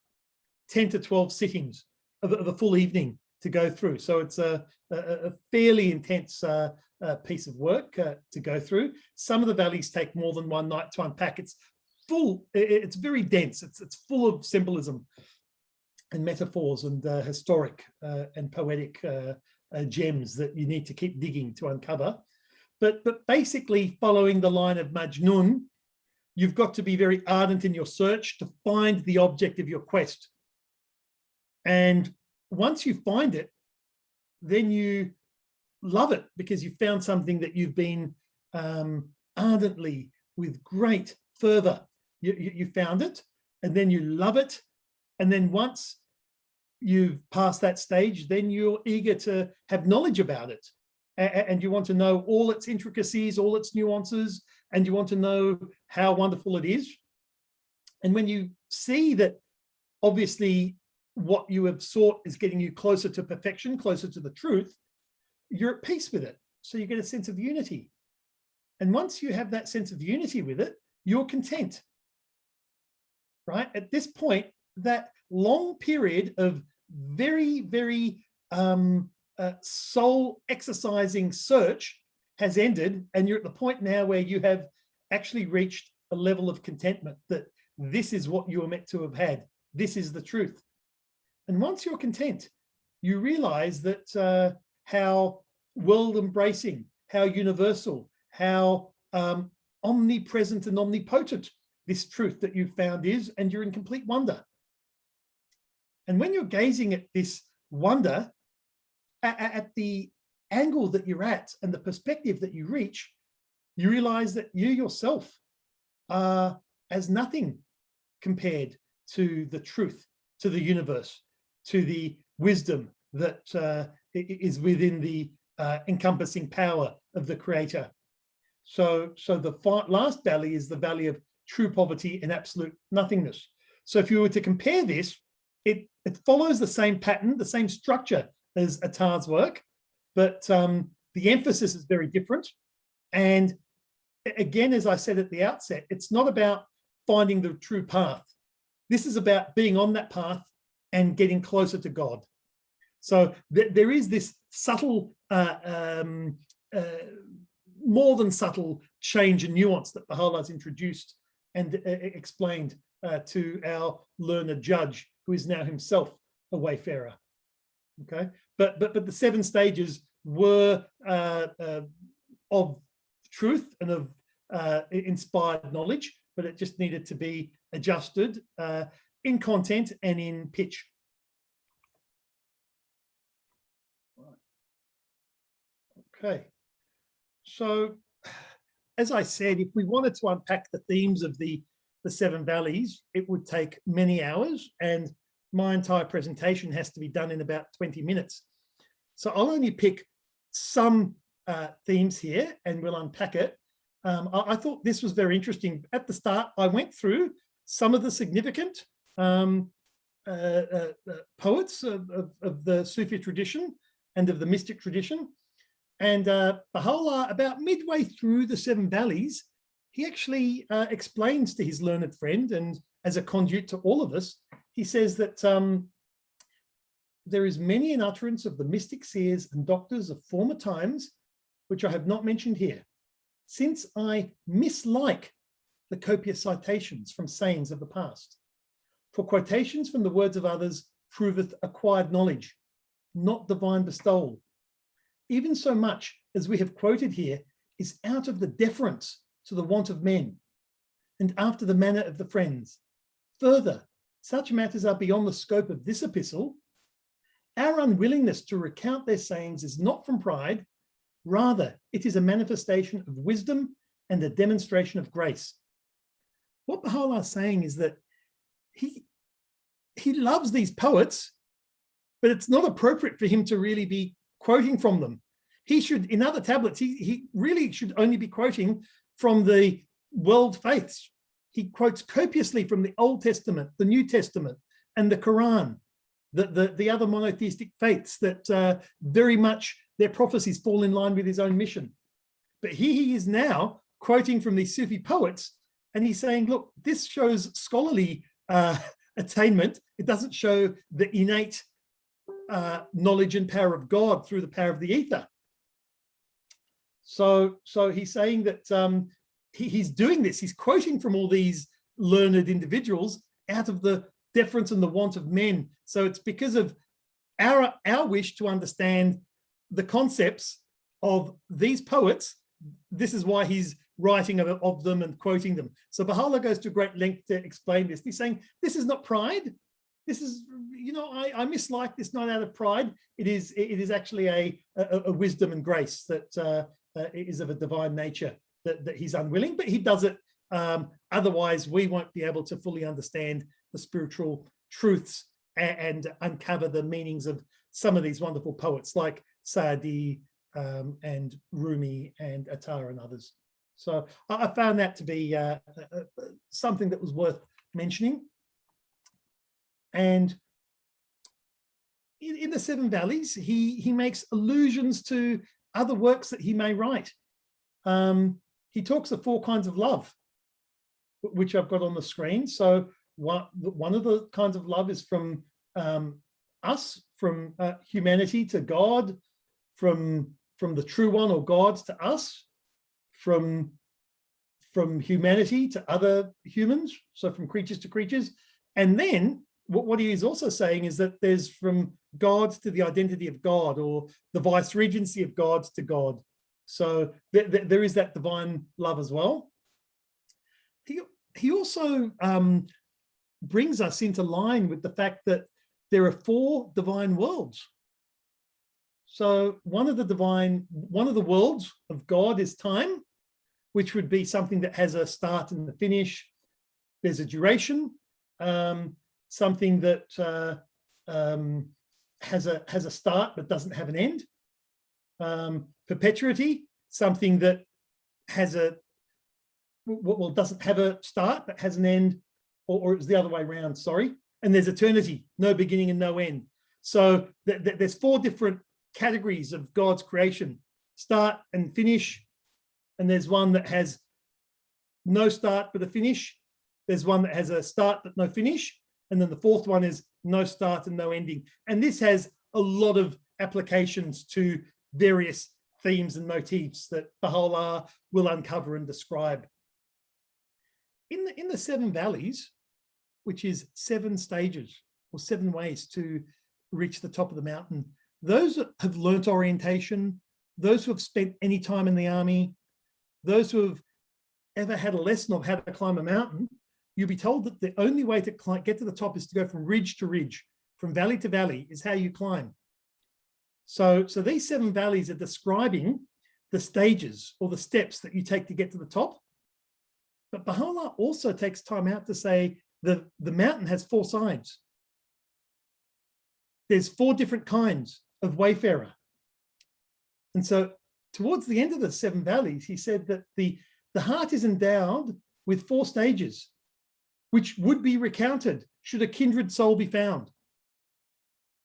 10 to 12 sittings of a full evening to go through. So it's a fairly intense piece of work to go through. Some of the valleys take more than one night to unpack. It's full, it's very dense. It's full of symbolism and metaphors and historic and poetic gems that you need to keep digging to uncover. But basically following the line of Majnun, you've got to be very ardent in your search to find the object of your quest. And once you find it, then you love it because you found something that you've been ardently with great fervor. You found it, and then you love it. And then once you've passed that stage, then you're eager to have knowledge about it. And you want to know all its intricacies, all its nuances, and you want to know how wonderful it is. And when you see that obviously what you have sought is getting you closer to perfection, closer to the truth, you're at peace with it. So you get a sense of unity. And once you have that sense of unity with it, you're content, right? At this point, that long period of very, very soul exercising search has ended, and you're at the point now where you have actually reached a level of contentment that this is what you were meant to have had. This is the truth. And once you're content, you realize that how world embracing, how universal, how omnipresent and omnipotent this truth that you've found is, and you're in complete wonder. And when you're gazing at this wonder, at the angle that you're at and the perspective that you reach, you realize that you yourself are as nothing compared to the truth, to the universe, to the wisdom that is within the encompassing power of the Creator. So the last valley is the valley of true poverty and absolute nothingness. So if you were to compare this, it follows the same pattern, the same structure as Attar's work, but the emphasis is very different. And again, as I said at the outset, it's not about finding the true path. This is about being on that path and getting closer to God. So there is this subtle, more than subtle change and nuance that Baha'u'llah has introduced and explained to our learned judge, who is now himself a wayfarer. Okay, but the 7 stages were of truth and of inspired knowledge, but it just needed to be adjusted in content and in pitch. Okay, so as I said, if we wanted to unpack the themes of the 7 valleys, it would take many hours, and my entire presentation has to be done in about 20 minutes. So I'll only pick some themes here and we'll unpack it. I thought this was very interesting. At the start, I went through some of the significant poets of the Sufi tradition and of the mystic tradition. And Baha'u'llah, about midway through the 7 valleys, he actually explains to his learned friend, and as a conduit to all of us, he says that there is many an utterance of the mystic seers and doctors of former times, which I have not mentioned here, since I mislike the copious citations from sayings of the past. For quotations from the words of others proveth acquired knowledge, not divine bestowal. Even so much as we have quoted here is out of the deference to the want of men, and after the manner of the friends. Further, such matters are beyond the scope of this epistle. Our unwillingness to recount their sayings is not from pride, rather it is a manifestation of wisdom and a demonstration of grace. What Baha'u'llah is saying is that he loves these poets, but it's not appropriate for him to really be quoting from them. He should, in other tablets, he really should only be quoting from the world faiths. He quotes copiously from the Old Testament, the New Testament, and the Quran, the other monotheistic faiths that very much their prophecies fall in line with his own mission. But here he is now quoting from these Sufi poets, and he's saying, look, this shows scholarly attainment. It doesn't show the innate knowledge and power of God through the power of the ether. So he's saying that he's doing this. He's quoting from all these learned individuals out of the deference and the want of men. So it's because of our wish to understand the concepts of these poets. This is why he's writing of them and quoting them. So Baha'u'llah goes to great length to explain this. He's saying, this is not pride. This is, I mislike this not out of pride. It is actually a wisdom and grace that is of a divine nature. that he's unwilling, but he does it. Otherwise, we won't be able to fully understand the spiritual truths and uncover the meanings of some of these wonderful poets like Saadi and Rumi and Attar and others. So I found that to be something that was worth mentioning. And in the Seven Valleys, he makes allusions to other works that he may write. He talks of 4 kinds of love, which I've got on the screen. So one of the kinds of love is from us, from humanity to God, from the true one or gods to us, from humanity to other humans, so from creatures to creatures. And then what he is also saying is that there's from God to the identity of God, or the vice regency of God to God. So there is that divine love as well. He also brings us into line with the fact that there are 4 divine worlds. So one of the worlds of God is time, which would be something that has a start and a finish. There's a duration, something that has a start but doesn't have an end. Perpetuity, something that has doesn't have a start but has an end, or it's the other way around, sorry. And there's eternity, no beginning and no end. So there's 4 different categories of God's creation: start and finish. And there's one that has no start but a finish. There's one that has a start but no finish. And then the 4th one is no start and no ending. And this has a lot of applications to various themes and motifs that Baha'u'llah will uncover and describe. In the 7 valleys, which is 7 stages or 7 ways to reach the top of the mountain, those that have learnt orientation, those who have spent any time in the army, those who have ever had a lesson of how to climb a mountain, you'll be told that the only way to get to the top is to go from ridge to ridge, from valley to valley is how you climb. So these 7 valleys are describing the stages or the steps that you take to get to the top. But Baha'u'llah also takes time out to say that the mountain has 4 sides. There's 4 different kinds of wayfarer. And so towards the end of the 7 valleys, he said that the heart is endowed with 4 stages, which would be recounted should a kindred soul be found.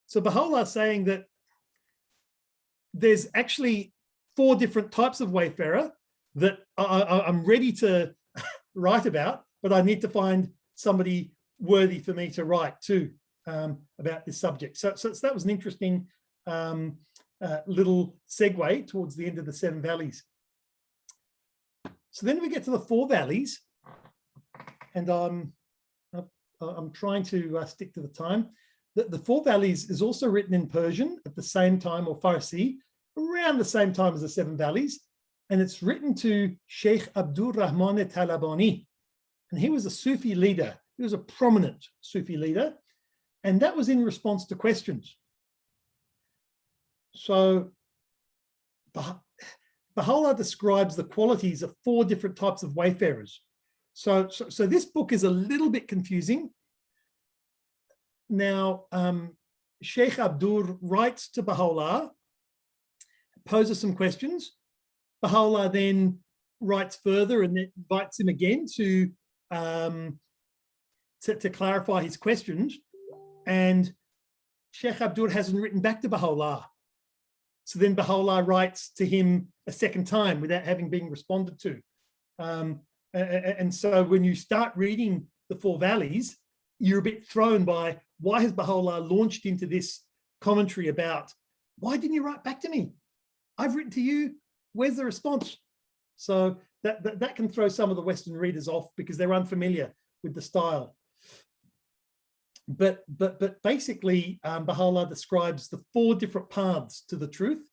So Baha'u'llah is saying that there's actually 4 different types of wayfarer that I'm ready to write about, but I need to find somebody worthy for me to write to about this subject. So that was an interesting little segue towards the end of the 7 valleys. So then we get to the 4 valleys, and I'm trying to stick to the time. The 4 valleys is also written in Persian at the same time, or Farsi, around the same time as the 7 valleys. And it's written to Sheikh Abdur Rahman Talabani. And he was a Sufi leader. He was a prominent Sufi leader. And that was in response to questions. So Baha'u'llah describes the qualities of 4 different types of wayfarers. So this book is a little bit confusing. Now, Sheikh Abdur writes to Baha'u'llah, poses some questions. Baha'u'llah then writes further and then invites him again to clarify his questions. And Sheikh Abdur hasn't written back to Baha'u'llah. So then Baha'u'llah writes to him a second time without having been responded to. And so when you start reading the 4 valleys, you're a bit thrown by, why has Baha'u'llah launched into this commentary about, why didn't you write back to me? I've written to you, where's the response? So that can throw some of the Western readers off because they're unfamiliar with the style. But basically, Baha'u'llah describes the 4 different paths to the truth.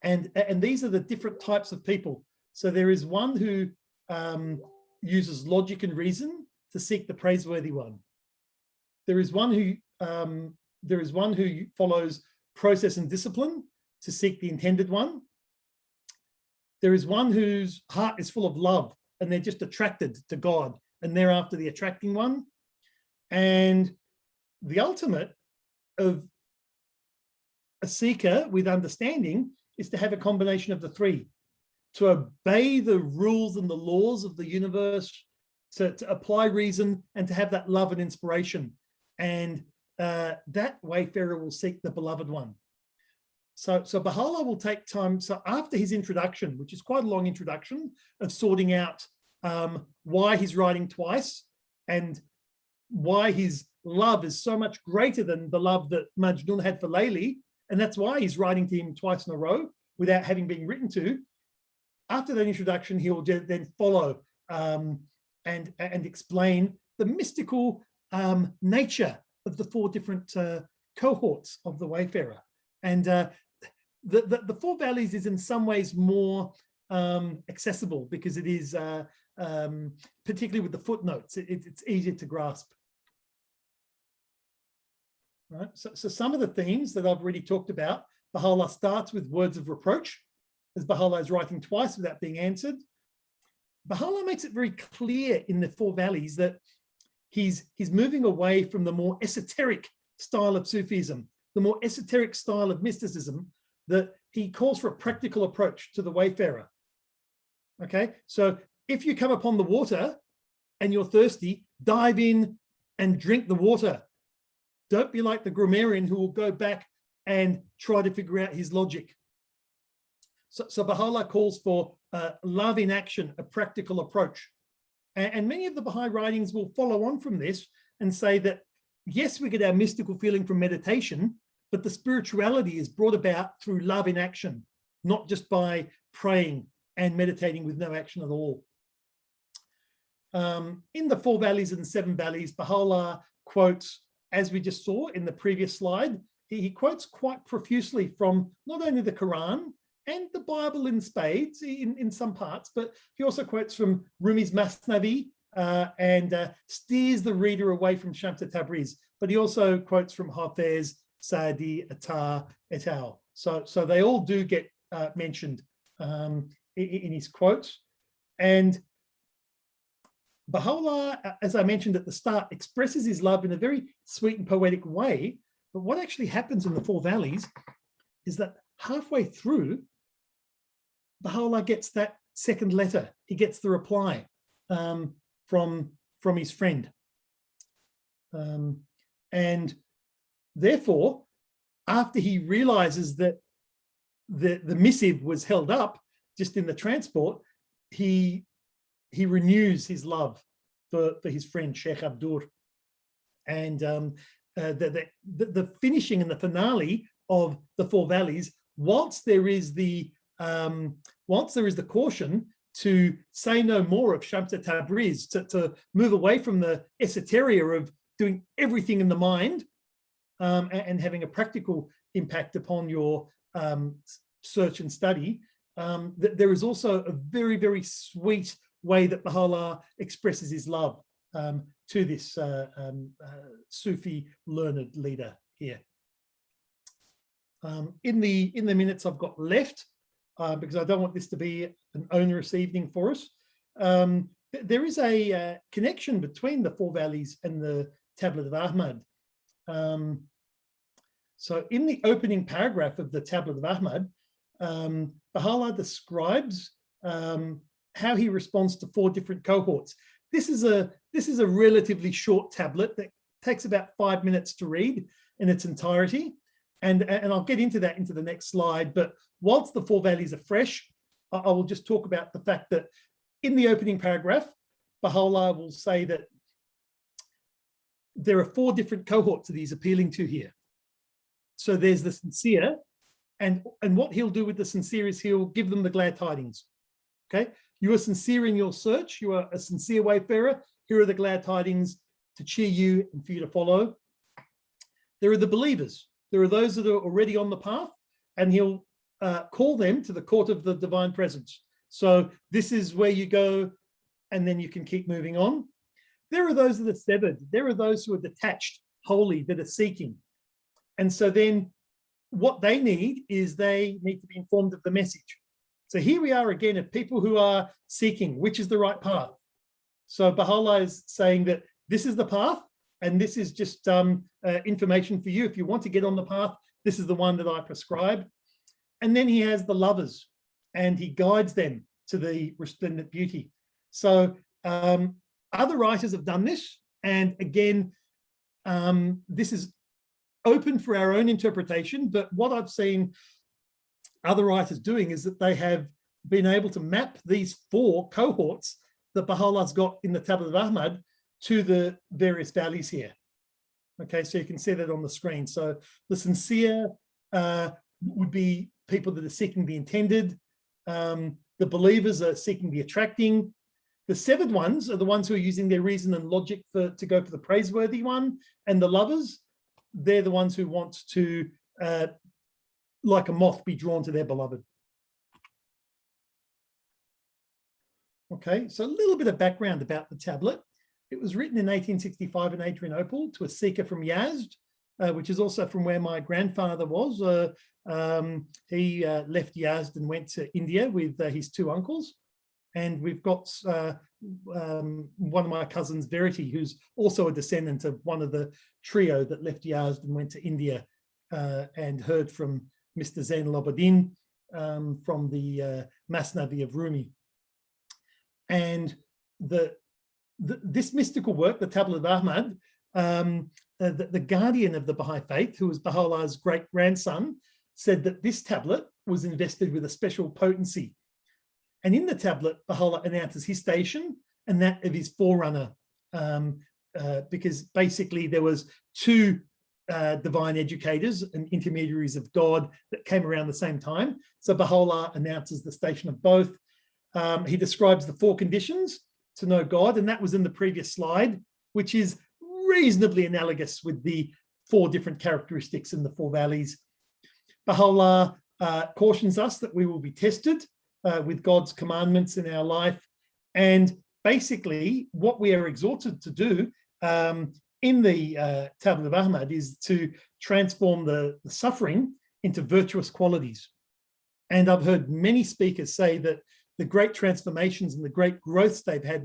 And these are the different types of people. So there is one who uses logic and reason to seek the praiseworthy one. There is one who follows process and discipline to seek the intended one. There is one whose heart is full of love and they're just attracted to God and they're after the attracting one. And the ultimate of a seeker with understanding is to have a combination of the three, to obey the rules and the laws of the universe, to apply reason, and to have that love and inspiration. And that wayfarer will seek the beloved one. So Baha'u'llah will take time. So after his introduction, which is quite a long introduction of sorting out why he's writing twice and why his love is so much greater than the love that Majnun had for Layli, and that's why he's writing to him twice in a row without having been written to. After that introduction, he will then follow and explain the mystical nature of the four different cohorts of the wayfarer. And the Four Valleys is in some ways more accessible because it is, particularly with the footnotes, it's easier to grasp. Right? So some of the themes that I've already talked about, Baha'u'llah starts with words of reproach, as Baha'u'llah is writing twice without being answered. Baha'u'llah makes it very clear in the Four Valleys that he's moving away from the more esoteric style of Sufism, the more esoteric style of mysticism, that he calls for a practical approach to the wayfarer. Okay, so if you come upon the water and you're thirsty, dive in and drink the water. Don't be like the grammarian who will go back and try to figure out his logic. So Baha'u'llah calls for love in action, a practical approach. And many of the Baha'i writings will follow on from this and say that, yes, we get our mystical feeling from meditation, but the spirituality is brought about through love in action, not just by praying and meditating with no action at all. In the Four Valleys and Seven Valleys, Baha'u'llah quotes, as we just saw in the previous slide, he quotes quite profusely from not only the Quran and the Bible in spades in some parts, but he also quotes from Rumi's Masnavi and steers the reader away from Shams Tabriz. But he also quotes from Hafez, Sa'di, Attar, et al. So they all do get mentioned in his quotes. And Baha'u'llah, as I mentioned at the start, expresses his love in a very sweet and poetic way. But what actually happens in the Four Valleys is that halfway through, Baha'u'llah gets that second letter. He gets the reply from his friend. And therefore, after he realizes that the missive was held up just in the transport, he renews his love for his friend Sheikh Abdur. And the finishing and the finale of the Four Valleys, whilst there is the caution to say no more of Shams Tabriz, to move away from the esoteria of doing everything in the mind and having a practical impact upon your search and study, there is also a very, very sweet way that Baha'u'llah expresses his love to this Sufi learned leader here. In the minutes I've got left, because I don't want this to be an onerous evening for us, there is a connection between the Four Valleys and the Tablet of Ahmad. So in the opening paragraph of the Tablet of Ahmad, Baha'u'llah describes how he responds to four different cohorts. This is a relatively short tablet that takes about 5 minutes to read in its entirety. And I'll get into that into the next slide. But whilst the Four Valleys are fresh, I will just talk about the fact that in the opening paragraph, Baha'u'llah will say that there are four different cohorts that he's appealing to here. So there's the sincere, and what he'll do with the sincere is he'll give them the glad tidings. Okay, you are sincere in your search, you are a sincere wayfarer, here are the glad tidings to cheer you and for you to follow. There are the believers, there are those that are already on the path, and he'll call them to the court of the divine presence. So this is where you go, and then you can keep moving on. There are those that are severed, there are those who are detached, holy, that are seeking. And so then what they need is they need to be informed of the message. So here we are again of people who are seeking which is the right path. So Baha'u'llah is saying that this is the path, and this is just information for you. If you want to get on the path, this is the one that I prescribe. And then he has the lovers, and he guides them to the resplendent beauty. So other writers have done this. And again, this is open for our own interpretation. But what I've seen other writers doing is that they have been able to map these 4 cohorts that Baha'u'llah's got in the Tablet of Ahmad to the various valleys here. Okay, so you can see that on the screen. So the sincere would be people that are seeking the intended. The believers are seeking the attracting. The severed ones are the ones who are using their reason and logic to go for the praiseworthy one. And the lovers, they're the ones who want to, like a moth, be drawn to their beloved. Okay, so a little bit of background about the tablet. It was written in 1865 in Adrianople to a seeker from Yazd, which is also from where my grandfather was. He left Yazd and went to India with his 2 uncles. And we've got one of my cousins, Verity, who's also a descendant of one of the trio that left Yazd and went to India and heard from Mr. Zain al-Abidin from the Masnavi of Rumi. And this mystical work, the Tablet of Ahmad, the guardian of the Baha'i faith, who was Baha'u'llah's great-grandson, said that this tablet was invested with a special potency. And in the tablet, Baha'u'llah announces his station and that of his forerunner, because basically there was 2 divine educators and intermediaries of God that came around the same time. So Baha'u'llah announces the station of both. He describes the 4 conditions to know God, and that was in the previous slide, which is reasonably analogous with the 4 different characteristics in the 4 valleys. Baha'u'llah cautions us that we will be tested with God's commandments in our life. And basically what we are exhorted to do in the Tablet of Ahmad is to transform the suffering into virtuous qualities. And I've heard many speakers say that the great transformations and the great growths they've had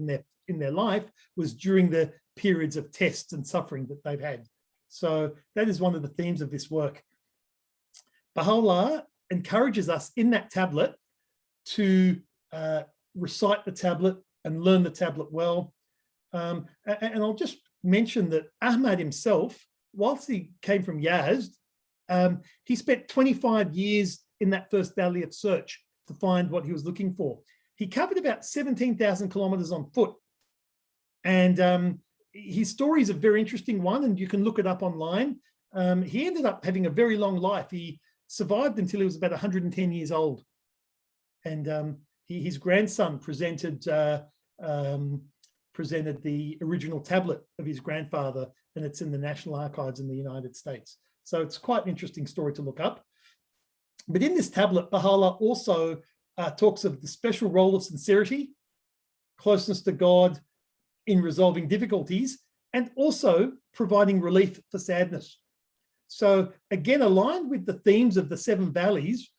in their life was during the periods of test and suffering that they've had. So that is one of the themes of this work. Baha'u'llah encourages us in that tablet to recite the tablet and learn the tablet well. And I'll just mention that Ahmad himself, whilst he came from Yazd, he spent 25 years in that first valley of search to find what he was looking for. He covered about 17,000 kilometers on foot. And his story is a very interesting one, and you can look it up online. He ended up having a very long life. He survived until he was about 110 years old. And his grandson presented the original tablet of his grandfather, and it's in the National Archives in the United States. So it's quite an interesting story to look up. But in this tablet, Baha'u'llah also talks of the special role of sincerity, closeness to God in resolving difficulties, and also providing relief for sadness. So again, aligned with the themes of the 7 valleys,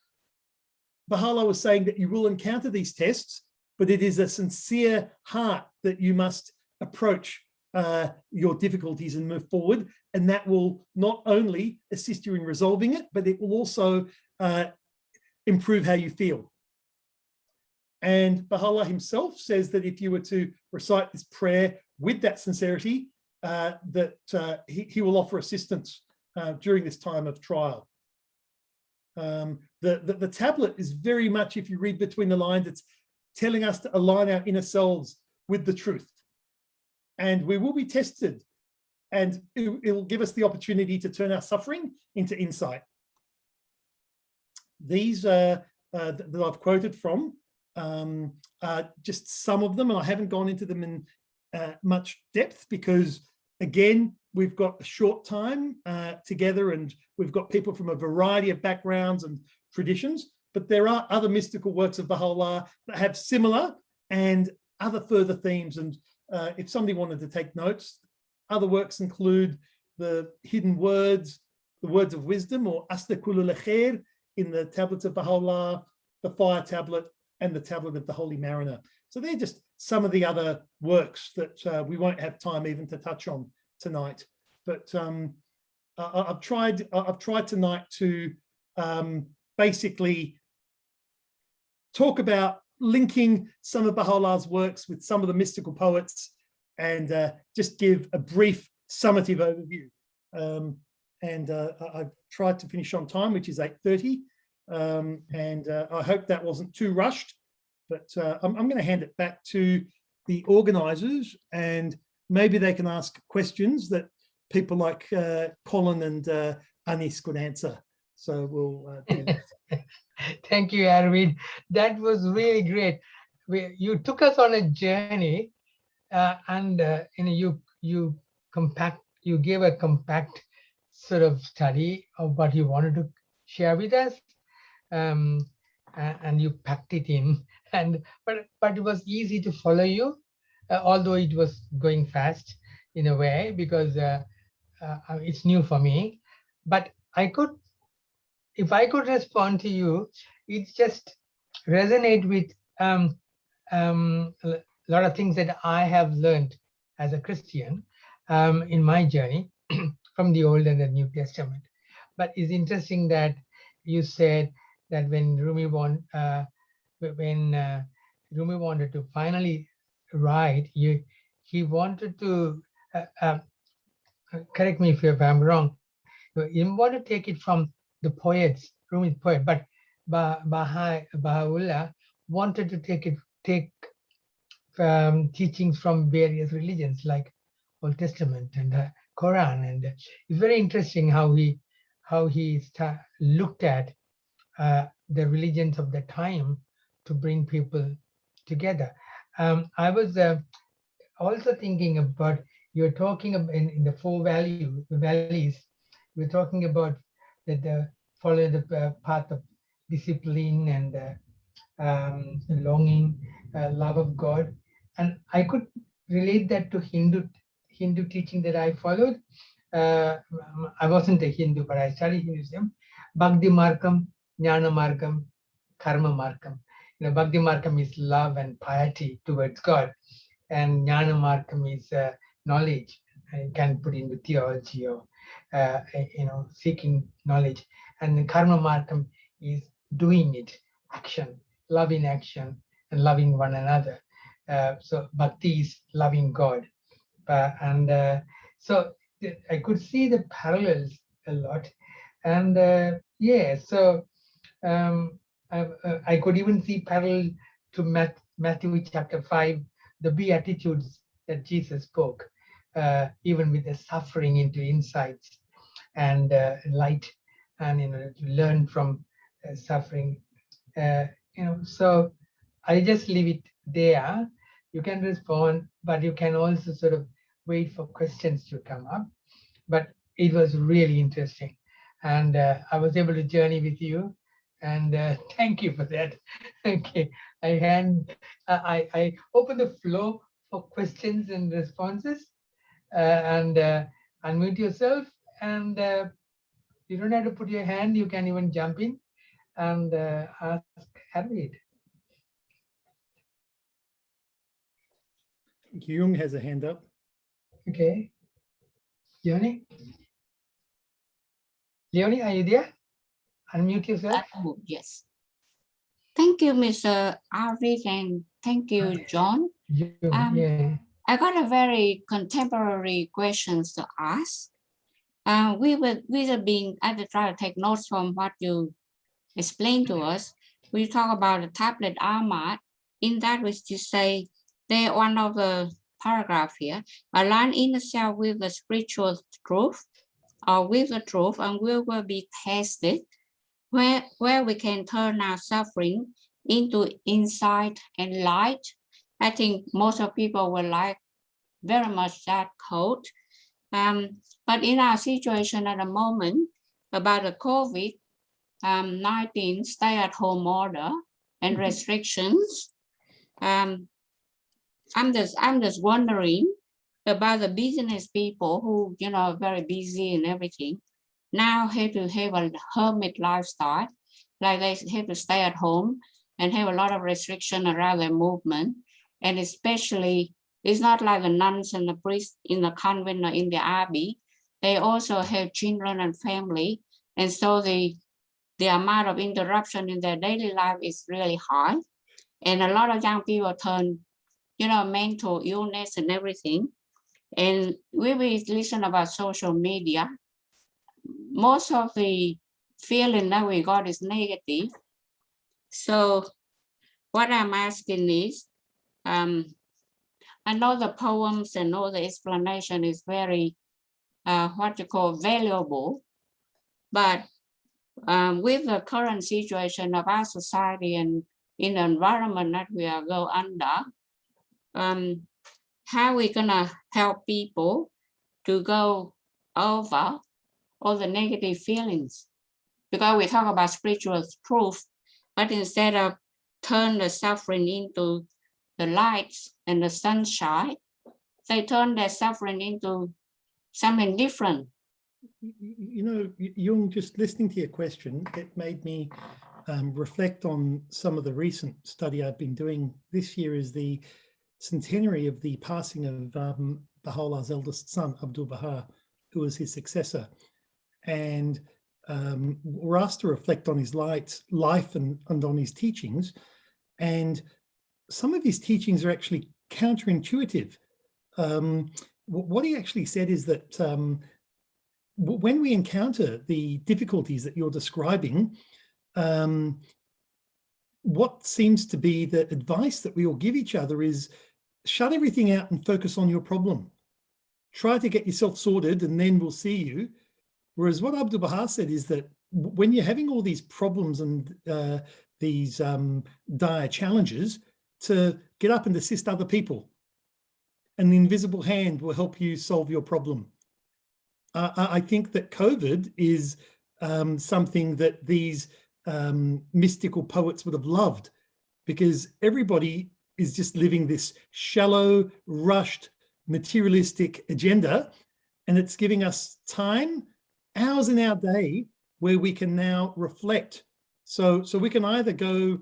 Baha'u'llah was saying that you will encounter these tests, but it is a sincere heart that you must approach your difficulties and move forward. And that will not only assist you in resolving it, but it will also improve how you feel. And Baha'u'llah himself says that if you were to recite this prayer with that sincerity, that he will offer assistance during this time of trial. The tablet is very much, if you read between the lines, it's telling us to align our inner selves with the truth. And we will be tested, and it will give us the opportunity to turn our suffering into insight. These that I've quoted from are just some of them, and I haven't gone into them in much depth because, again, we've got a short time together, and we've got people from a variety of backgrounds and traditions, but there are other mystical works of Baha'u'llah that have similar and other further themes. And if somebody wanted to take notes, other works include the hidden words, the words of wisdom, or Astakulul Khair in the tablets of Baha'u'llah, the fire tablet, and the tablet of the Holy Mariner. So they're just some of the other works that we won't have time even to touch on tonight. But I've tried tonight to basically talk about linking some of Baha'u'llah's works with some of the mystical poets, and just give a brief summative overview. I've tried to finish on time, which is 8:30. I hope that wasn't too rushed, but I'm going to hand it back to the organisers, and maybe they can ask questions that people like Colin and Anis could answer. So we'll do that. Thank you, Arvid. That was really great. You took us on a journey, and you gave a compact sort of study of what you wanted to share with us, and you packed it in. But it was easy to follow you, although it was going fast in a way, because it's new for me. But if I could respond to you, it just resonate with a lot of things that I have learned as a Christian in my journey from the Old and the New Testament. But it's interesting that you said that when Rumi wanted to finally write, he wanted to correct me if I'm wrong. He wanted to take it from the poets, Rumi's poet, but Baha'u'llah wanted to take teachings from various religions like Old Testament and the Quran, and it's very interesting how he looked at the religions of the time to bring people together. I was also thinking about, you're talking about in the four valleys, we're talking about that follow the path of discipline and longing, love of God, and I could relate that to Hindu teaching that I followed. I wasn't a Hindu, but I studied Hinduism. Bhakti Margam, Jnana Margam, Karma Margam. Bhakti Margam is love and piety towards God, and Jnana Margam is knowledge. You can put into theology or seeking knowledge. And the Karma Margam is doing it, action, love in action, and loving one another. So Bhakti is loving God. So I could see the parallels a lot. And so I could even see parallel to Matthew chapter 5, the Beatitudes that Jesus spoke, even with the suffering into insights and light, and to learn from suffering. So I just leave it there. You can respond, but you can also sort of wait for questions to come up. But it was really interesting, and I was able to journey with you, and thank you for that. Okay, I open the floor for questions and responses, and unmute yourself, and you don't have to put your hand, you can even jump in and ask Arvid. Jung has a hand up. Okay. Leonie, are you there? Unmute yourself. Yes. Thank you, Mr. Arvid, and thank you, John. Yeah. I got a very contemporary questions to ask. We have been, I will try to take notes from what you explained to us. We talk about the tablet Ahmad. In that, which you say, there one of the paragraph here, align in itself with the spiritual truth, or with the truth, and will be tested, where we can turn our suffering into insight and light. I think most of people will like very much that quote. But in our situation at the moment about the COVID-19 stay-at-home order and restrictions, I'm just wondering about the business people who are very busy and everything now have to have a hermit lifestyle, like they have to stay at home and have a lot of restriction around their movement. And especially, it's not like the nuns and the priests in the convent or in the abbey. They also have children and family. And so the amount of interruption in their daily life is really high. And a lot of young people turn, mental illness and everything. And when we listen about social media, most of the feeling that we got is negative. So what I'm asking is, I know the poems and all the explanation is very, valuable, but with the current situation of our society and in the environment that we are go under, how are we gonna help people to go over all the negative feelings? Because we talk about spiritual truth, but instead of turn the suffering into the lights and the sunshine, they turn their suffering into something different. Jung, just listening to your question, it made me reflect on some of the recent study I've been doing. This year is the centenary of the passing of Baha'u'llah's eldest son, Abdul Baha, who was his successor. And we're asked to reflect on his life and on his teachings. And some of his teachings are actually counterintuitive. What he actually said is that when we encounter the difficulties that you're describing, what seems to be the advice that we all give each other is shut everything out and focus on your problem. Try to get yourself sorted and then we'll see you. Whereas what Abdul Baha said is that when you're having all these problems and these dire challenges, to get up and assist other people. And the invisible hand will help you solve your problem. I think that COVID is something that these mystical poets would have loved, because everybody is just living this shallow, rushed, materialistic agenda. And it's giving us time, hours in our day, where we can now reflect. So we can either go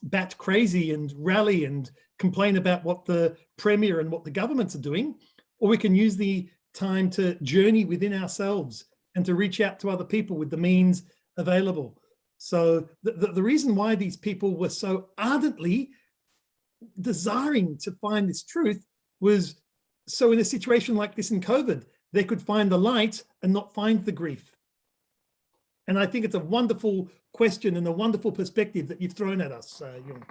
bat crazy and rally and complain about what the Premier and what the governments are doing, or we can use the time to journey within ourselves and to reach out to other people with the means available. So the reason why these people were so ardently desiring to find this truth was so in a situation like this in COVID, they could find the light and not find the grief. And I think it's a wonderful question and a wonderful perspective that you've thrown at us, Jung.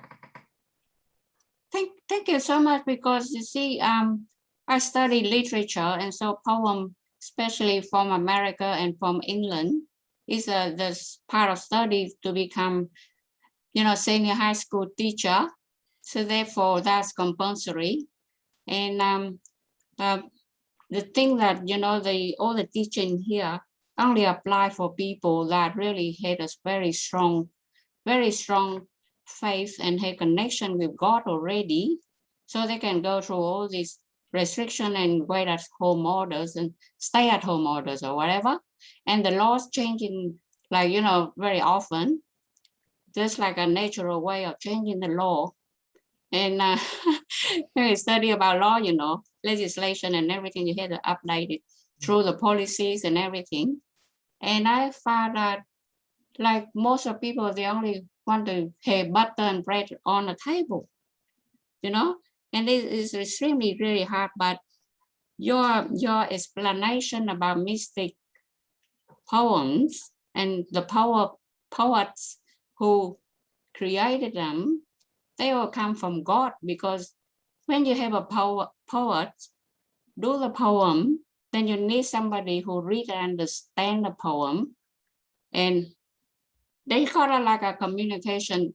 Thank you so much, because you see, I study literature, and so poem, especially from America and from England, is this part of study to become, senior high school teacher. So therefore, that's compulsory. And the thing that, all the teaching here only apply for people that really had a very strong faith and have connection with God already, so they can go through all these restriction and wait at home orders and stay at home orders or whatever. And the laws changing, very often, just like a natural way of changing the law. And when you study about law, legislation and everything, you have to update it through the policies and everything. And I found that, like most of people, they only want to have butter and bread on the table, and it is extremely, really hard. But your explanation about mystic poems and the poets who created them, they all come from God, because when you have a poet do the poem, then you need somebody who read and understand the poem. And they call it like a communication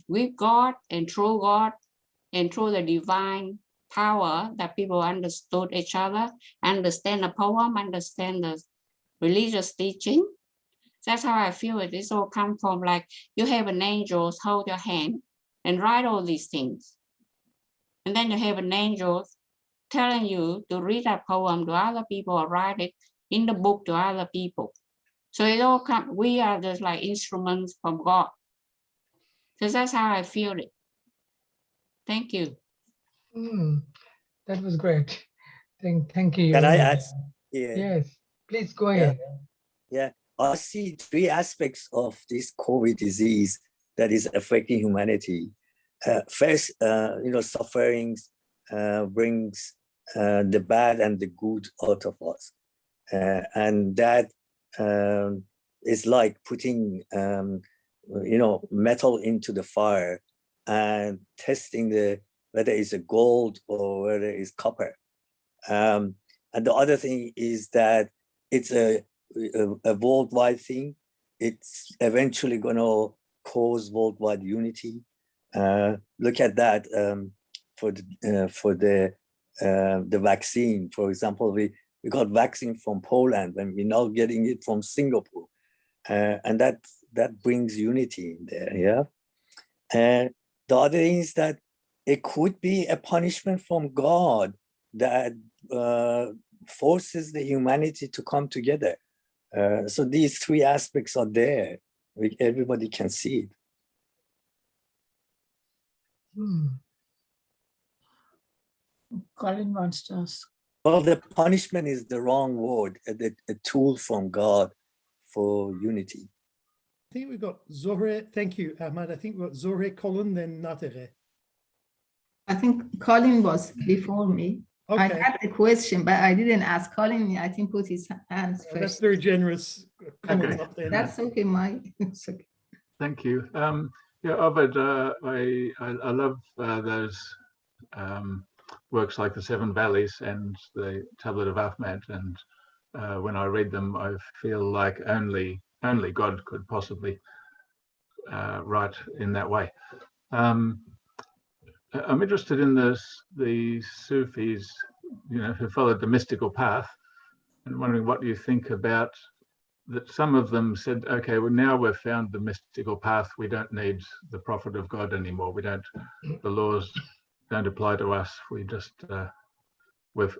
with God and through the divine power, that people understood each other, understand the poem, understand the religious teaching. That's how I feel it. It's all come from, like, you have an angel hold your hand and write all these things. And then you have an angel telling you to read that poem to other people or write it in the book to other people. So it all come. We are just like instruments from God. Because that's how I feel it. Thank you. That was great. Thank you. Can I Yaganegi. ask? Yeah. Yes, please go Yeah. ahead. Yeah, I see three aspects of this COVID disease that is affecting humanity. First, sufferings brings the bad and the good out of us. And that is like putting, metal into the fire and testing whether it's a gold or whether it's copper. And the other thing is that it's a worldwide thing. It's eventually going to cause worldwide unity. Look at that for the vaccine. For example, we got vaccine from Poland, and we're now getting it from Singapore, and that brings unity in there. Yeah. And the other thing is that it could be a punishment from God that forces the humanity to come together. So these three aspects are there. Everybody can see it. Colin wants to ask. Well, the punishment is the wrong word, a tool from God for unity. I think we've got Zohre. Thank you, Ahmad. I think we've got Zohre, Colin, then Natere. I think Colin was before me. Okay. I had a question, but I didn't ask Colin. I think put his hands first. That's very generous comments up there. That's okay, Mike. It's okay. Thank you. Yeah, Arvid, I love those works like the Seven Valleys and the Tablet of Ahmad. And when I read them, I feel like only God could possibly write in that way. I'm interested in the Sufis, who followed the mystical path, and wondering what you think about that. Some of them said, okay, well, now we've found the mystical path. We don't need the prophet of God anymore. The laws don't apply to us. We just, we've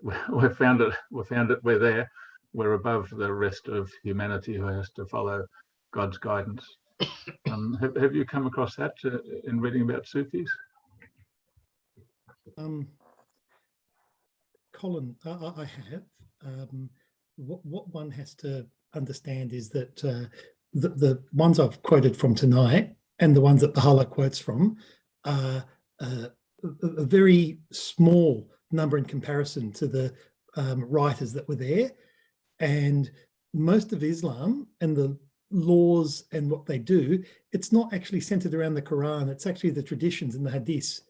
found it. We're there. We're above the rest of humanity who has to follow God's guidance. Have you come across that in reading about Sufis? Colin, I have. What one has to understand is that the ones I've quoted from tonight and the ones that Baha'u'llah quotes from are a very small number in comparison to the writers that were there. And most of Islam and the laws and what they do, it's not actually centered around the Quran. It's actually the traditions and the hadiths.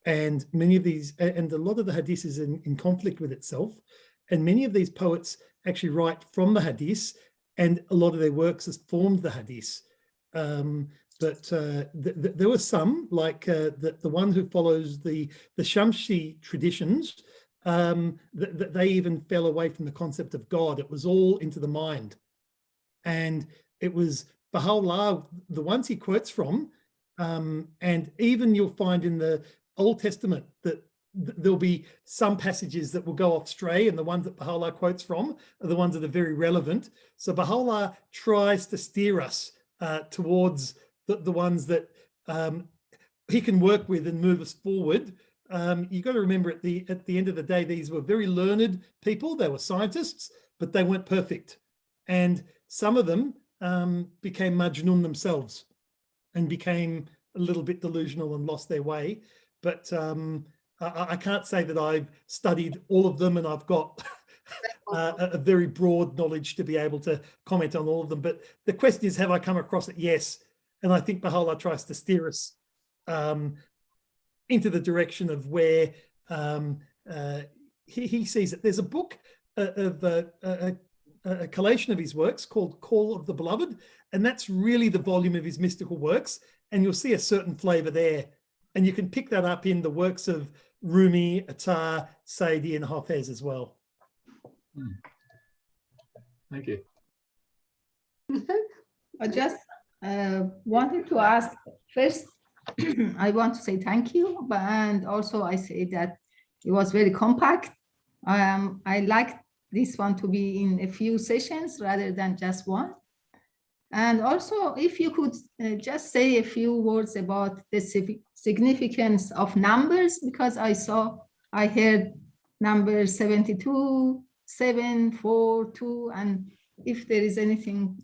And many of these, and a lot of the hadith is in conflict with itself. And many of these poets actually write from the hadith, and a lot of their works has formed the hadith. But there were some, like the one who follows the Shamsi traditions, that they even fell away from the concept of God. It was all into the mind. And it was Baha'u'llah, the ones he quotes from, and even you'll find in the Old Testament that there'll be some passages that will go off stray, and the ones that Baha'u'llah quotes from are the ones that are very relevant. So Baha'u'llah tries to steer us towards the ones that he can work with and move us forward. You've got to remember at the end of the day, these were very learned people. They were scientists, but they weren't perfect. And some of them became majnun themselves and became a little bit delusional and lost their way. But I can't say that I've studied all of them and I've got a very broad knowledge to be able to comment on all of them. But the question is, have I come across it? Yes. And I think Baha'u'llah tries to steer us into the direction of where he sees it. There's a book of a collation of his works called Call of the Beloved, and that's really the volume of his mystical works, and you'll see a certain flavor there. And you can pick that up in the works of Rumi, Attar, Saidi, and Hafez as well. Thank you. I just wanted to ask first, I want to say thank you, and also I say that it was very compact. I like this one to be in a few sessions rather than just one. And also, if you could just say a few words about the significance of numbers, because I heard number 72, 7, 4, 2, and if there is anything,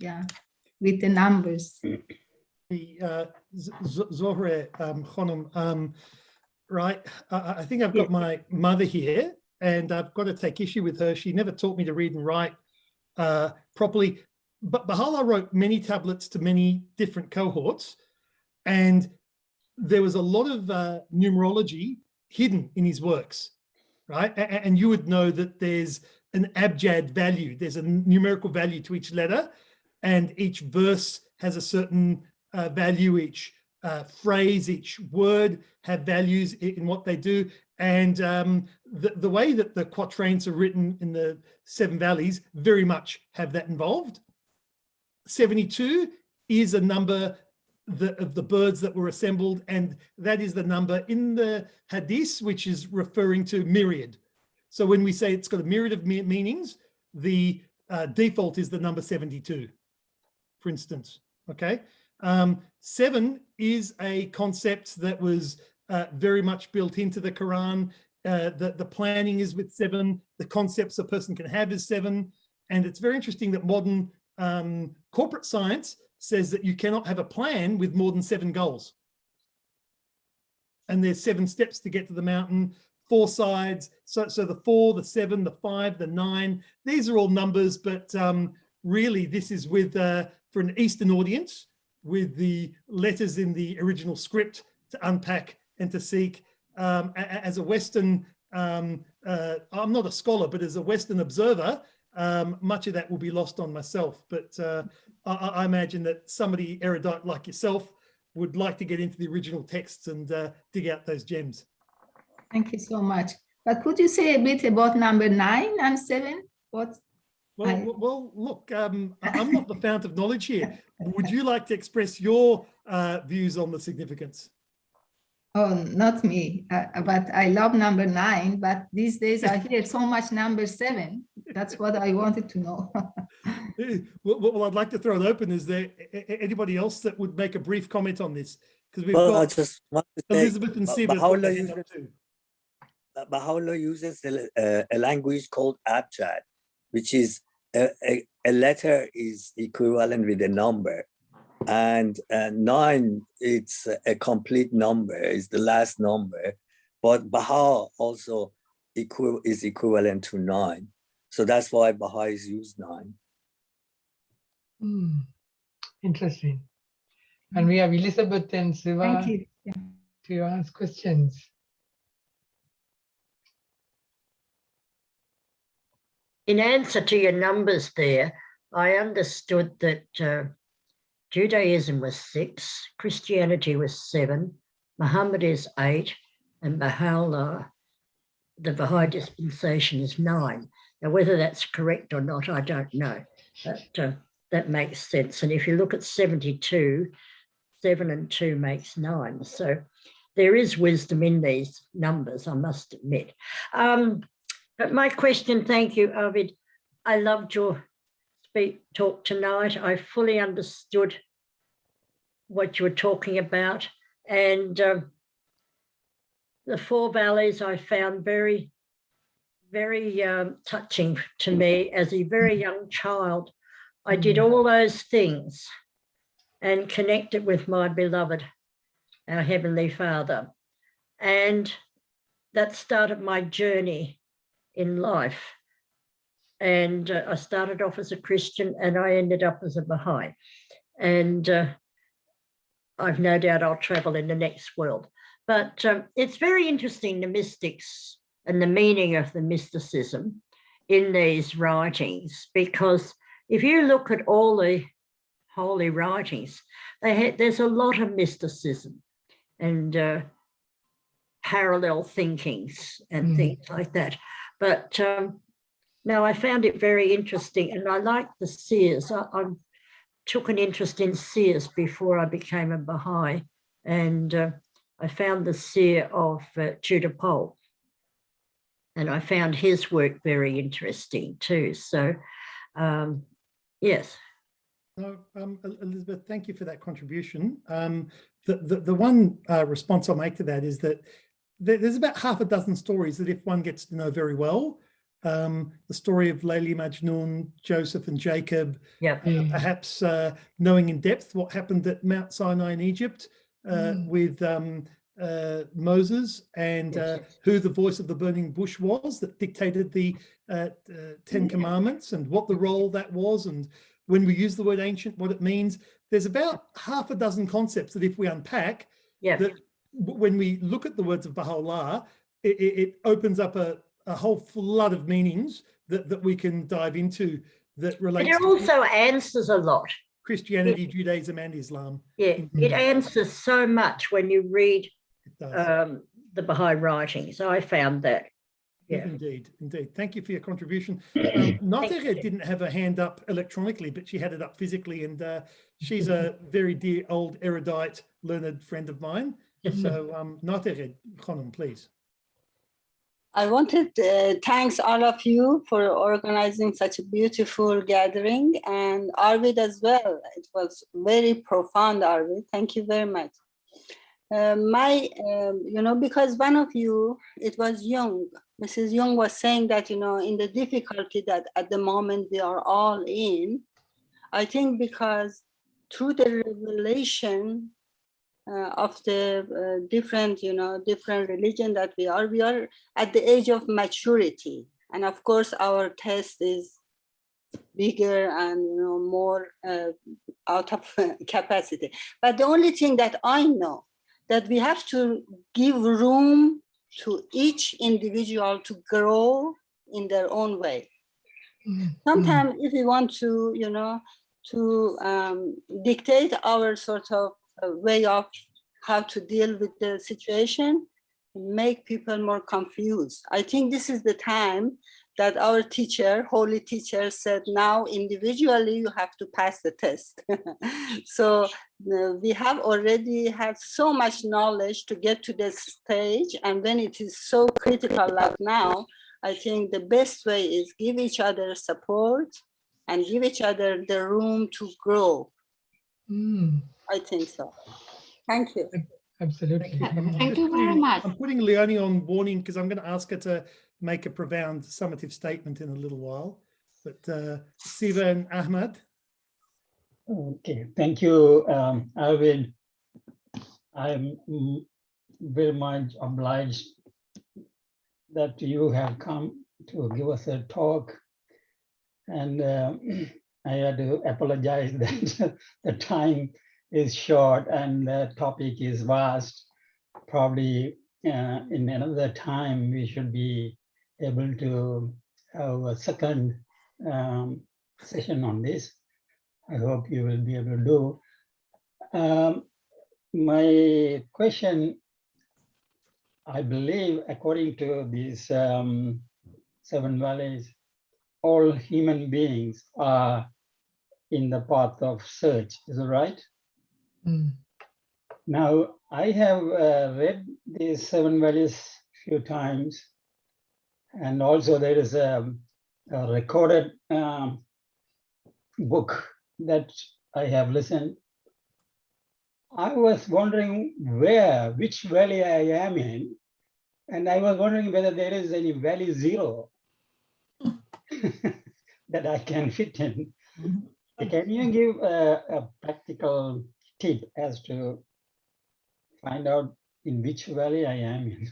with the numbers. Zohre, Khonom, right, I think I've got my mother here, and I've got to take issue with her. She never taught me to read and write properly. But Baha'u'llah wrote many tablets to many different cohorts, and there was a lot of numerology hidden in his works, right? And you would know that there's an abjad value. There's a numerical value to each letter, and each verse has a certain value. Each phrase, each word have values in what they do. And the way that the quatrains are written in the 7 valleys very much have that involved. 72 is a number of the birds that were assembled, and that is the number in the hadith, which is referring to myriad. So when we say it's got a myriad of meanings, the default is the number 72, for instance, okay? 7 is a concept that was very much built into the Quran. The planning is with 7, the concepts a person can have is 7, and it's very interesting that modern corporate science says that you cannot have a plan with more than 7 goals. And there's 7 steps to get to the mountain, 4 sides. So the 4, the 7, the 5, the 9, these are all numbers, but really this is with, for an Eastern audience, with the letters in the original script to unpack and to seek. As a Western, I'm not a scholar, but as a Western observer, much of that will be lost on myself, but I imagine that somebody erudite like yourself would like to get into the original texts and dig out those gems. Thank you so much. But could you say a bit about number 9 and 7? Well, look, I'm not the fount of knowledge here. Would you like to express your views on the significance? Oh, not me, but I love number 9, but these days I hear so much number 7. That's what I wanted to know. Well, I'd like to throw it open. Is there anybody else that would make a brief comment on this? Because we've Well, got I just want to say, Elizabeth and Siva. Baha'u'llah uses a language called abjad, which is a letter is equivalent with a number. And 9, it's a complete number, is the last number, but Baha also is equivalent to 9. So that's why Baha is used 9. Interesting. And we have Elizabeth and Siva to ask questions. In answer to your numbers there, I understood that Judaism was 6, Christianity was 7, Muhammad is 8, and Baha'u'llah, the Baha'i dispensation, is 9. Now, whether that's correct or not, I don't know, but that makes sense. And if you look at 72, 7 and 2 makes 9. So there is wisdom in these numbers, I must admit. But my question, thank you, Arvid. I loved your talk tonight. I fully understood what you were talking about, and the 4 valleys I found very, very touching to me. As a very young child, I did all those things and connected with my beloved, our Heavenly Father, and that started my journey in life. And I started off as a Christian and I ended up as a Baha'i. And I've no doubt I'll travel in the next world. But it's very interesting, the mystics and the meaning of the mysticism in these writings, because if you look at all the holy writings, there's a lot of mysticism and parallel thinkings and things like that. But no, I found it very interesting, and I like the seers. I took an interest in seers before I became a Baha'i, and I found the seer of Judah Pole, and I found his work very interesting too. So, yes. No, Elizabeth, thank you for that contribution. The one response I'll make to that is that there's about half a dozen stories that if one gets to know very well, the story of Layli Majnun, Joseph and Jacob, perhaps knowing in depth what happened at Mount Sinai in Egypt with Moses and who the voice of the burning bush was that dictated the 10 Commandments and what the role that was, and when we use the word ancient, what it means. There's about half a dozen concepts that if we unpack, that when we look at the words of Baha'u'llah, it opens up a whole flood of meanings that we can dive into that relates it also answers a lot. Christianity, Judaism and Islam. Yeah, it answers so much when you read the Baha'i writings. I found that. Yeah. Indeed. Thank you for your contribution. Natere didn't have her hand up electronically, but she had it up physically, and she's a very dear old erudite, learned friend of mine. So Natere, Khanum, please. I wanted to thanks all of you for organizing such a beautiful gathering, and Arvid as well. It was very profound, Arvid. Thank you very much. Because one of you, it was Jung, Mrs. Jung was saying that, in the difficulty that at the moment we are all in, I think because through the revelation of the different religion that we are at the age of maturity. And of course, our test is bigger and more out of capacity. But the only thing that I know, that we have to give room to each individual to grow in their own way. Sometimes if we want to, dictate our sort of way of how to deal with the situation, make people more confused. I think this is the time that our teacher, holy teacher, said, now individually you have to pass the test. So we have already had so much knowledge to get to this stage, and when it is so critical like now, I think the best way is give each other support and give each other the room to grow. I think so. Thank you. Absolutely. Thank you very much. I'm putting Leonie on warning because I'm going to ask her to make a profound summative statement in a little while. But Siva and Ahmad. Okay, thank you, Arvid. I'm very much obliged that you have come to give us a talk. And I had to apologize that the time is short and the topic is vast. Probably in another time, we should be able to have a second session on this. I hope you will be able to do. My question, I believe, according to these 7 valleys, all human beings are in the path of search. Is it right? Now, I have read these 7 valleys few times, and also there is a recorded book that I have listened. I was wondering which valley I am in, and I was wondering whether there is any valley 0 that I can fit in. Can you give a practical tip as to find out in which valley I am in?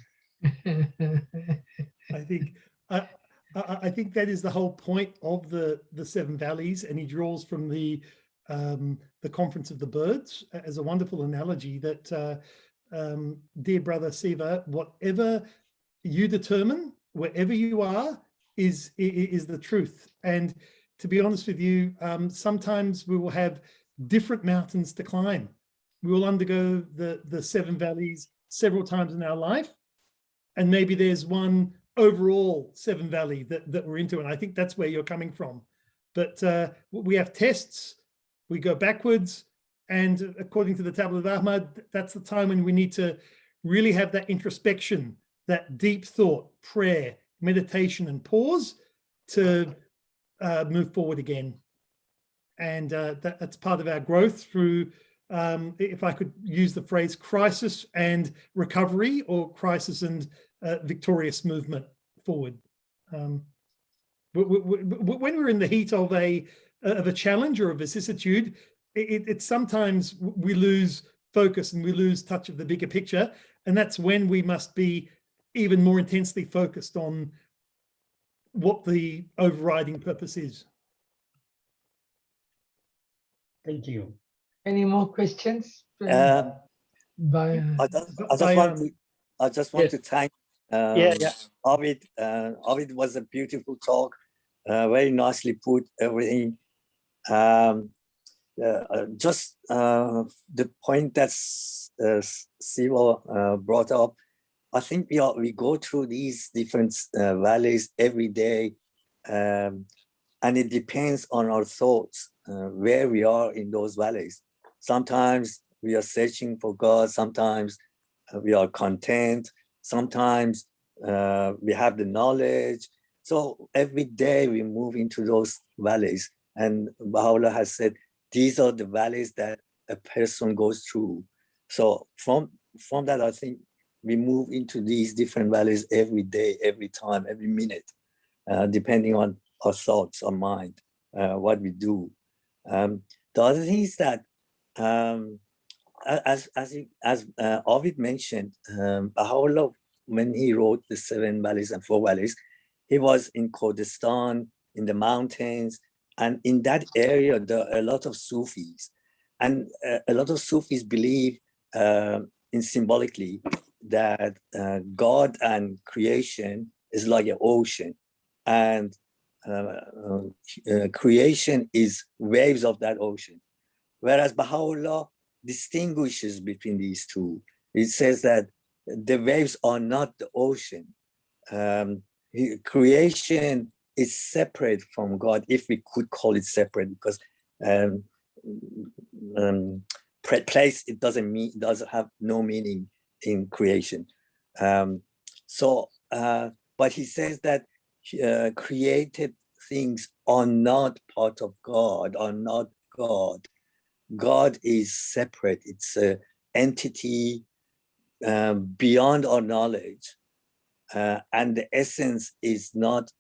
I think that is the whole point of the 7 valleys, and he draws from the Conference of the Birds as a wonderful analogy that, dear brother Siva, whatever you determine, wherever you are, is the truth. And to be honest with you, sometimes we will have different mountains to climb. We will undergo the 7 valleys several times in our life, and maybe there's one overall 7 valley that we're into, and I think that's where you're coming from. But we have tests, we go backwards, and according to the Tablet of Ahmad, that's the time when we need to really have that introspection, that deep thought, prayer, meditation, and pause to move forward again. And that's part of our growth through, if I could use the phrase, crisis and recovery, or crisis and victorious movement forward. When we're in the heat of a challenge or a vicissitude, it's sometimes we lose focus and we lose touch of the bigger picture. And that's when we must be even more intensely focused on what the overriding purpose is. Thank you. Any more questions? I just want to thank Arvid. Arvid was a beautiful talk, very nicely put everything. Just the point that Siva brought up, I think we go through these different valleys every day, and it depends on our thoughts where we are in those valleys. Sometimes we are searching for God, sometimes we are content, sometimes we have the knowledge. So every day we move into those valleys, and Baha'u'llah has said these are the valleys that a person goes through. So from that, I think we move into these different valleys every day, every time, every minute, depending on our thoughts, our mind, what we do. The other thing is that, as Arvid mentioned, Baha'u'llah, when he wrote the 7 valleys and 4 valleys, he was in Kurdistan, in the mountains, and in that area there are a lot of Sufis, and a lot of Sufis believe in symbolically that God and creation is like an ocean, and creation is waves of that ocean. Whereas Baha'u'llah distinguishes between these two. It says that the waves are not the ocean. Creation is separate from God, if we could call it separate, because place, it doesn't have no meaning in creation. But he says that created things are not part of God, are not God. God is separate. It's an entity beyond our knowledge, and the essence is not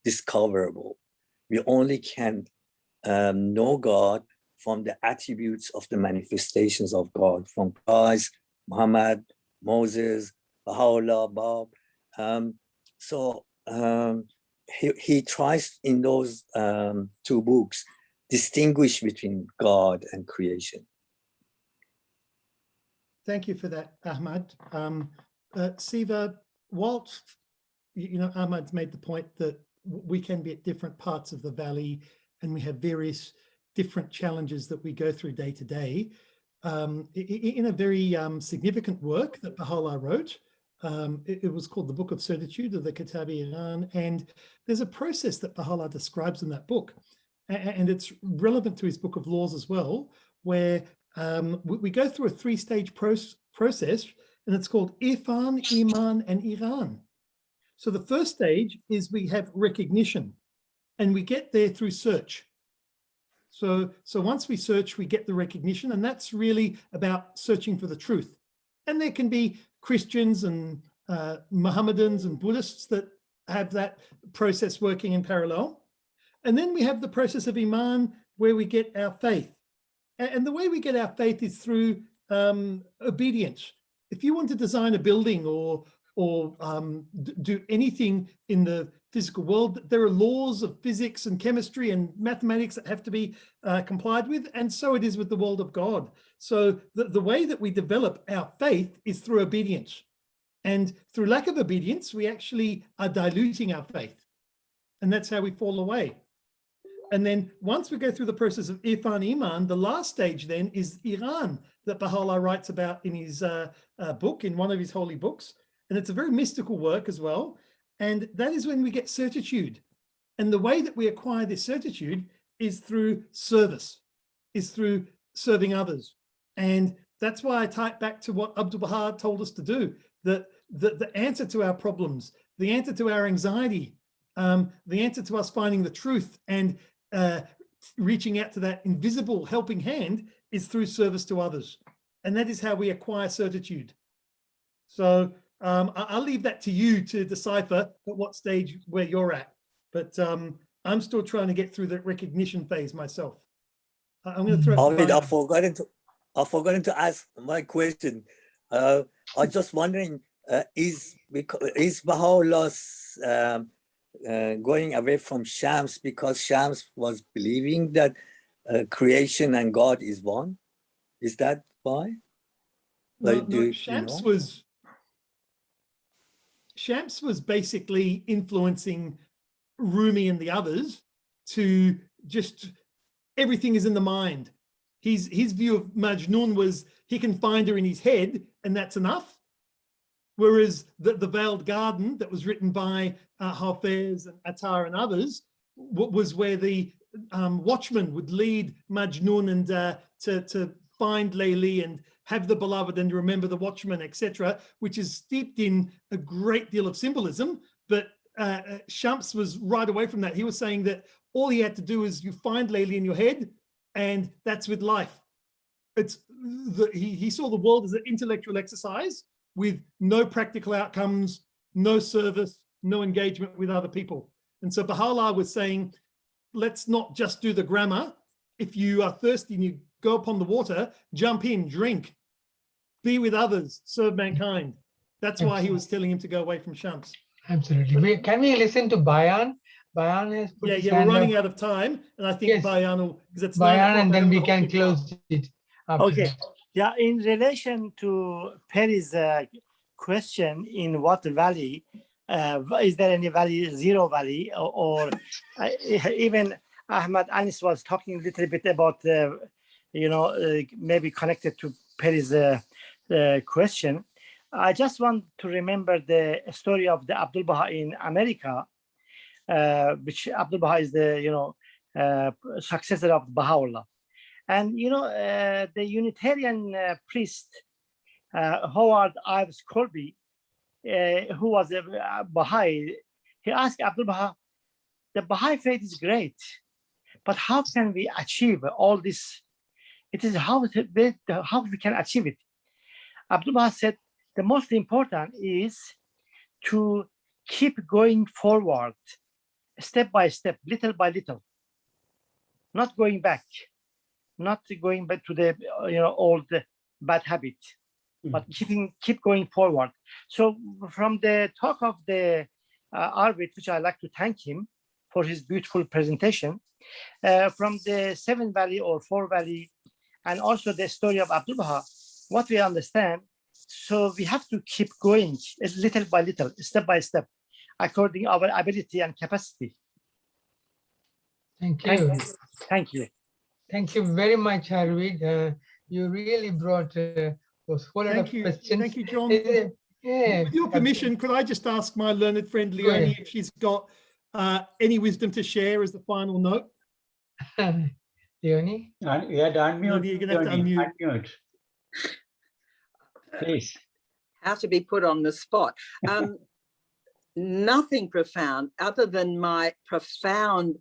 discoverable. We only can know God from the attributes of the manifestations of God, from Christ, Muhammad, Moses, Baha'u'llah, Bab. He tries in those 2 books distinguish between God and creation. Thank you for that, Ahmad. Siva, Walt, Ahmad's made the point that we can be at different parts of the valley, and we have various different challenges that we go through day to day. In a very significant work that Baha'u'llah wrote, it was called the Book of Certitude, of the Kitab-i-Iran, and there's a process that Baha'u'llah describes in that book, and it's relevant to his Book of Laws as well, where we go through a 3-stage process, and it's called Irfan, Iman, and Iran. So the first stage is we have recognition, and we get there through search. So once we search, we get the recognition, and that's really about searching for the truth. And there can be Christians and Mohammedans and Buddhists that have that process working in parallel. And then we have the process of Iman, where we get our faith. And the way we get our faith is through obedience. If you want to design a building or do anything in the physical world, there are laws of physics and chemistry and mathematics that have to be complied with, and so it is with the world of God. So the way that we develop our faith is through obedience. And through lack of obedience, we actually are diluting our faith. And that's how we fall away. And then once we go through the process of Irfan Iman, the last stage then is Iran, that Baha'u'llah writes about in his book, in one of his holy books. And it's a very mystical work as well. And that is when we get certitude. And the way that we acquire this certitude is through service, is through serving others. And that's why I tie it back to what Abdul Baha told us to do, that the answer to our problems, the answer to our anxiety, the answer to us finding the truth and reaching out to that invisible helping hand is through service to others. And that is how we acquire certitude. So I'll leave that to you to decipher at what stage where you're at. But I'm still trying to get through the recognition phase myself. I'm going to throw it to Arvid, Bayan. I've forgotten to ask my question. I was just wondering, is Baha'u'llah's going away from Shams because Shams was believing that creation and God is one? Is that why? No, Shams was basically influencing Rumi and the others to just, everything is in the mind. His view of Majnun was he can find her in his head and that's enough. Whereas the Veiled Garden that was written by Hafez and Attar and others was where the watchman would lead Majnun and to find Layli and have the beloved and remember the watchman, etc., which is steeped in a great deal of symbolism. But Shams was right away from that. He was saying that all he had to do is you find Layli in your head, and that's with life. He saw the world as an intellectual exercise with no practical outcomes, no service, no engagement with other people. And so Baha'u'llah was saying, let's not just do the grammar. If you are thirsty and you go upon the water, jump in, drink, be with others, serve mankind. That's why he was telling him to go away from Shams. Absolutely. Can we listen to Bayan? Bayan is we're running out of time, and I think Bayan will, because it's Bayan, and then we can close it. Okay. Yeah, in relation to Perry's question, in what valley, is there any valley, zero valley, or even Ahmad Anis was talking a little bit about, maybe connected to Perry's question. I just want to remember the story of the Abdul Baha in America, which Abdul Baha is the, successor of Baha'u'llah. And, the Unitarian priest, Howard Ives Colby, who was a Baha'i, he asked Abdul Baha, the Baha'i faith is great, but how can we achieve all this? It is how we can achieve it. Abdul Baha said, the most important is to keep going forward, step by step, little by little, not going back to the old bad habit, but keep going forward. So from the talk of the Arvid, which I like to thank him for his beautiful presentation, from the 7 Valley or 4 Valley, and also the story of Abdul Baha, what we understand, so we have to keep going little by little, step by step, according to our ability and capacity. Thank you. Thank you. Thank you very much, Arvid. You really brought a whole lot of questions. Thank you, John. With your permission, could I just ask my learned friend Leonie if she's got any wisdom to share as the final note? Leonie? You had to unmute. No, you're going to have to unmute. Please. How to be put on the spot. Nothing profound other than my profound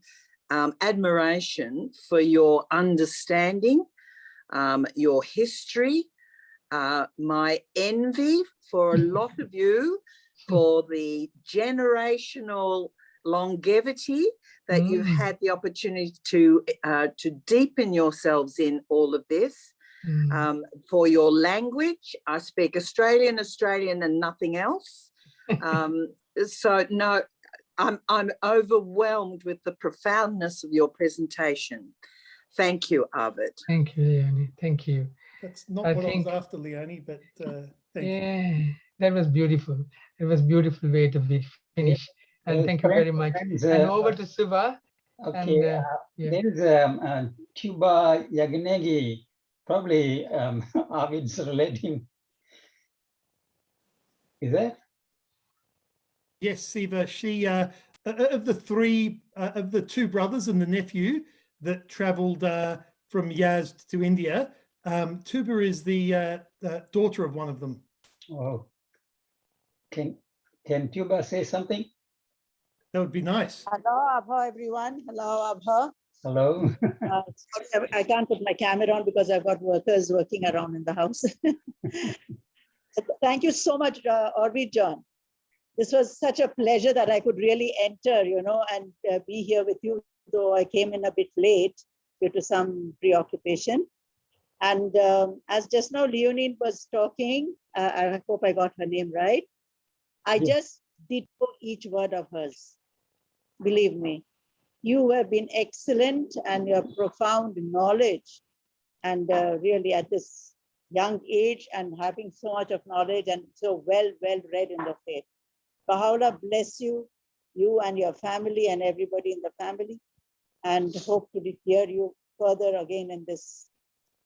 admiration for your understanding, your history, my envy for a lot of you for the generational longevity that you've had the opportunity to deepen yourselves in all of this. For your language, I speak Australian and nothing else. So no, I'm overwhelmed with the profoundness of your presentation. Thank you, Arvid. Thank you, Leonie. Thank you. That's not what I was after, Leonie, but thank you. That was beautiful. It was a beautiful way to finish. And thank you very much. And over to Siva. Okay, there is Tuba Yaganegi, probably Arvid's relative. Is that? Yes, Siva. She of the 2 brothers and the nephew that travelled from Yazd to India, Tuba is the daughter of one of them. Oh, can Tuba say something? That would be nice. Hello, Abha, everyone. Hello, Abha. Hello. Sorry, I can't put my camera on because I've got workers working around in the house. Thank you so much, Arvid John. This was such a pleasure that I could really enter, and be here with you, though I came in a bit late due to some preoccupation. And as just now Leonine was talking, I hope I got her name right. I just ditto each word of hers. Believe me, you have been excellent, and your profound knowledge, and really at this young age and having so much of knowledge and so well read in the faith. Baha'u'llah bless you, you and your family and everybody in the family, and hope to hear you further again in this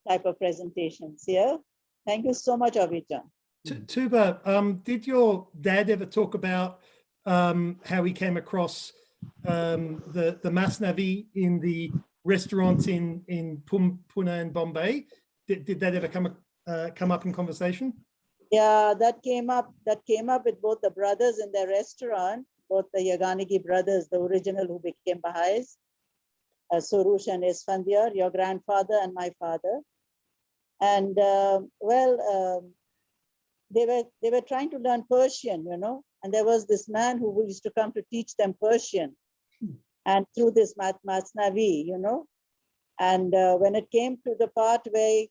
type of presentations here. Thank you so much, Arvid John. Tuba, did your dad ever talk about how he came across the Masnavi in the restaurant in Pune in Bombay? Did that ever come up in conversation? Yeah, that came up with both the brothers in their restaurant, both the Yaganegi brothers, the original who became Baha'is, Surush and Esfandiar, your grandfather and my father. And they were trying to learn Persian, and there was this man who used to come to teach them Persian, and through this Masnavi, and when it came to the part where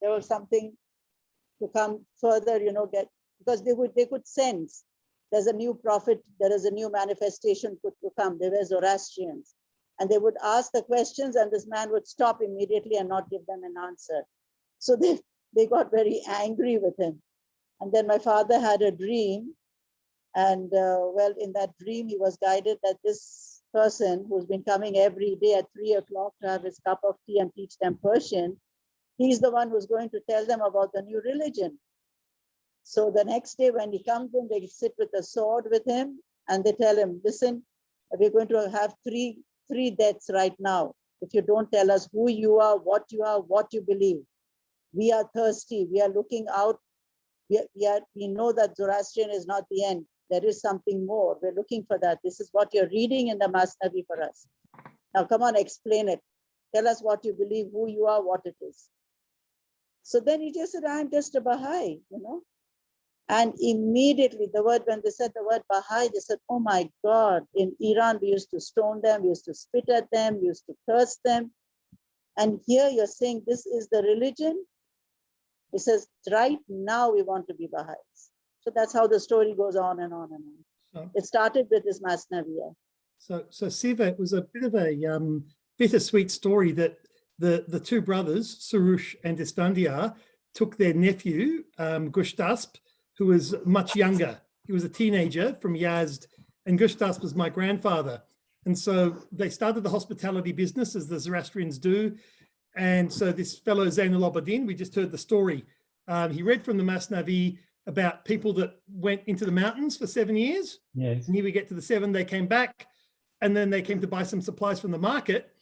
there was something to come further, because they could sense there's a new prophet, there is a new manifestation to come. They were Zoroastrians, and they would ask the questions, and this man would stop immediately and not give them an answer. So they got very angry with him. And then my father had a dream, and in that dream he was guided that this person who's been coming every day at 3 o'clock to have his cup of tea and teach them Persian, he's the one who's going to tell them about the new religion. So the next day when he comes in, they sit with a sword with him, and they tell him, listen, we're going to have three deaths right now if you don't tell us who you are, what you believe. We are thirsty, we are looking out. We know that Zoroastrian is not the end. There is something more. We're looking for that. This is what you're reading in the Masnavi for us. Now come on, explain it. Tell us what you believe, who you are, what it is. So then he just said, I'm just a Baha'i, And immediately when they said the word Baha'i, they said, oh my God, in Iran, we used to stone them, we used to spit at them, we used to curse them. And here you're saying this is the religion? He says, right now we want to be Baha'is. So that's how the story goes on and on and on. So, it started with this Masnavi. So Siva, it was a bit of a bittersweet story that the two brothers, Surush and Esfandiar, took their nephew, Gushtasp, who was much younger. He was a teenager from Yazd, and Gushtasp was my grandfather. And so they started the hospitality business, as the Zoroastrians do. And so this fellow Zainul Abidin, we just heard the story. He read from the Masnavi about people that went into the mountains for 7 years. Yes. And here we get to the 7, they came back, and then they came to buy some supplies from the market,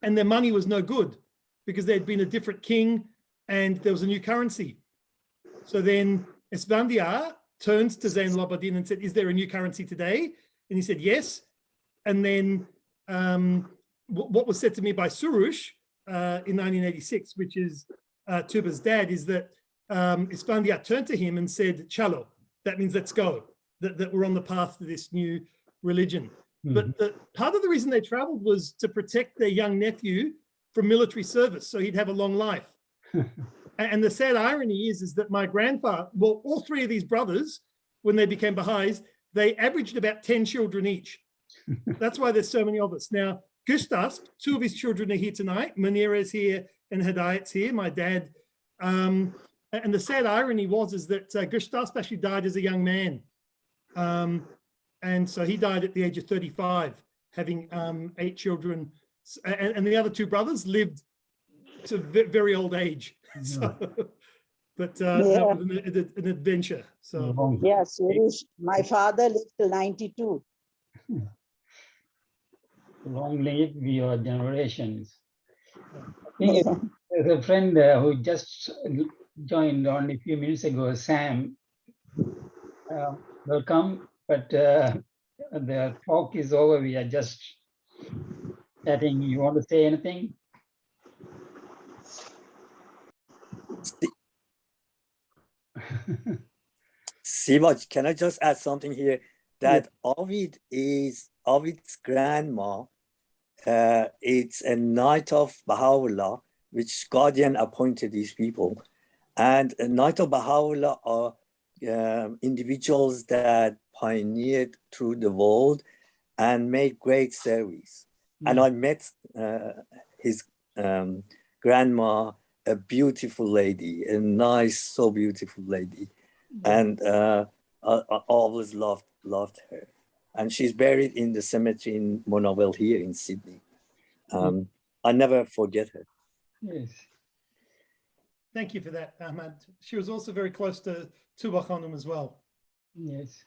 and their money was no good because there'd been a different king and there was a new currency. So then Esfandiar turns to Zainul Abidin and said, is there a new currency today? And he said, yes. And then what was said to me by Surush in 1986, which is Tuba's dad, is that Esfandiar turned to him and said, Chalo, that means let's go, that we're on the path to this new religion. Mm-hmm. But part of the reason they traveled was to protect their young nephew from military service, so he'd have a long life. And the sad irony is that my grandfather, well, all 3 of these brothers, when they became Baha'is, they averaged about 10 children each. That's why there's so many of us. Now, Gushtasp, 2 of his children are here tonight. Munira is here and Hidayat's here, my dad. And the sad irony is that Gushtasp actually died as a young man. And so he died at the age of 35, having 8 children. And the other 2 brothers lived to very old age. So, but that was an adventure. So yes, my father lived till 92. Long live your generations. I think there's a friend who just joined only a few minutes ago, Sam. Welcome, but the talk is over. We are just chatting. You want to say anything? Sivaj, can I just add something here? That Arvid's grandma. It's a Knight of Baha'u'llah, which guardian appointed these people. And a Knight of Baha'u'llah are individuals that pioneered through the world and made great service. And I met his grandma, a beautiful lady, a nice, so beautiful lady. And I always loved her. And she's buried in the cemetery in Monaville here in Sydney. I never forget her. Yes. Thank you for that, Ahmad. She was also very close to Tuba Khanum as well. Yes.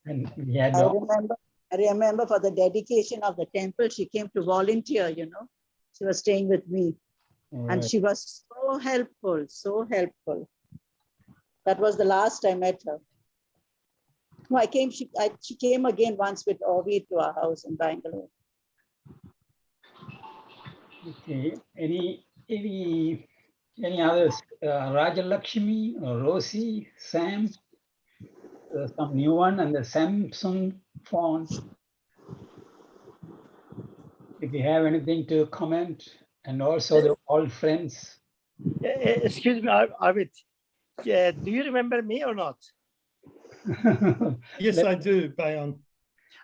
And we had I remember for the dedication of the temple, she came to volunteer, you know. She was staying with me. And she was so helpful, so helpful. That was the last I met her. No, she came again once with Arvid to our house in Bangalore. Okay. Any others? Raja Lakshmi or Rosie, Sam, some new one, and the Samsung phone. If you have anything to comment, and also the old friends. Excuse me, Arvid. Yeah, do you remember me or not? Yes, I do, Bayon.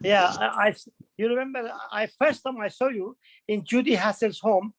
Yeah, you remember first time I saw you in Judy Hassel's home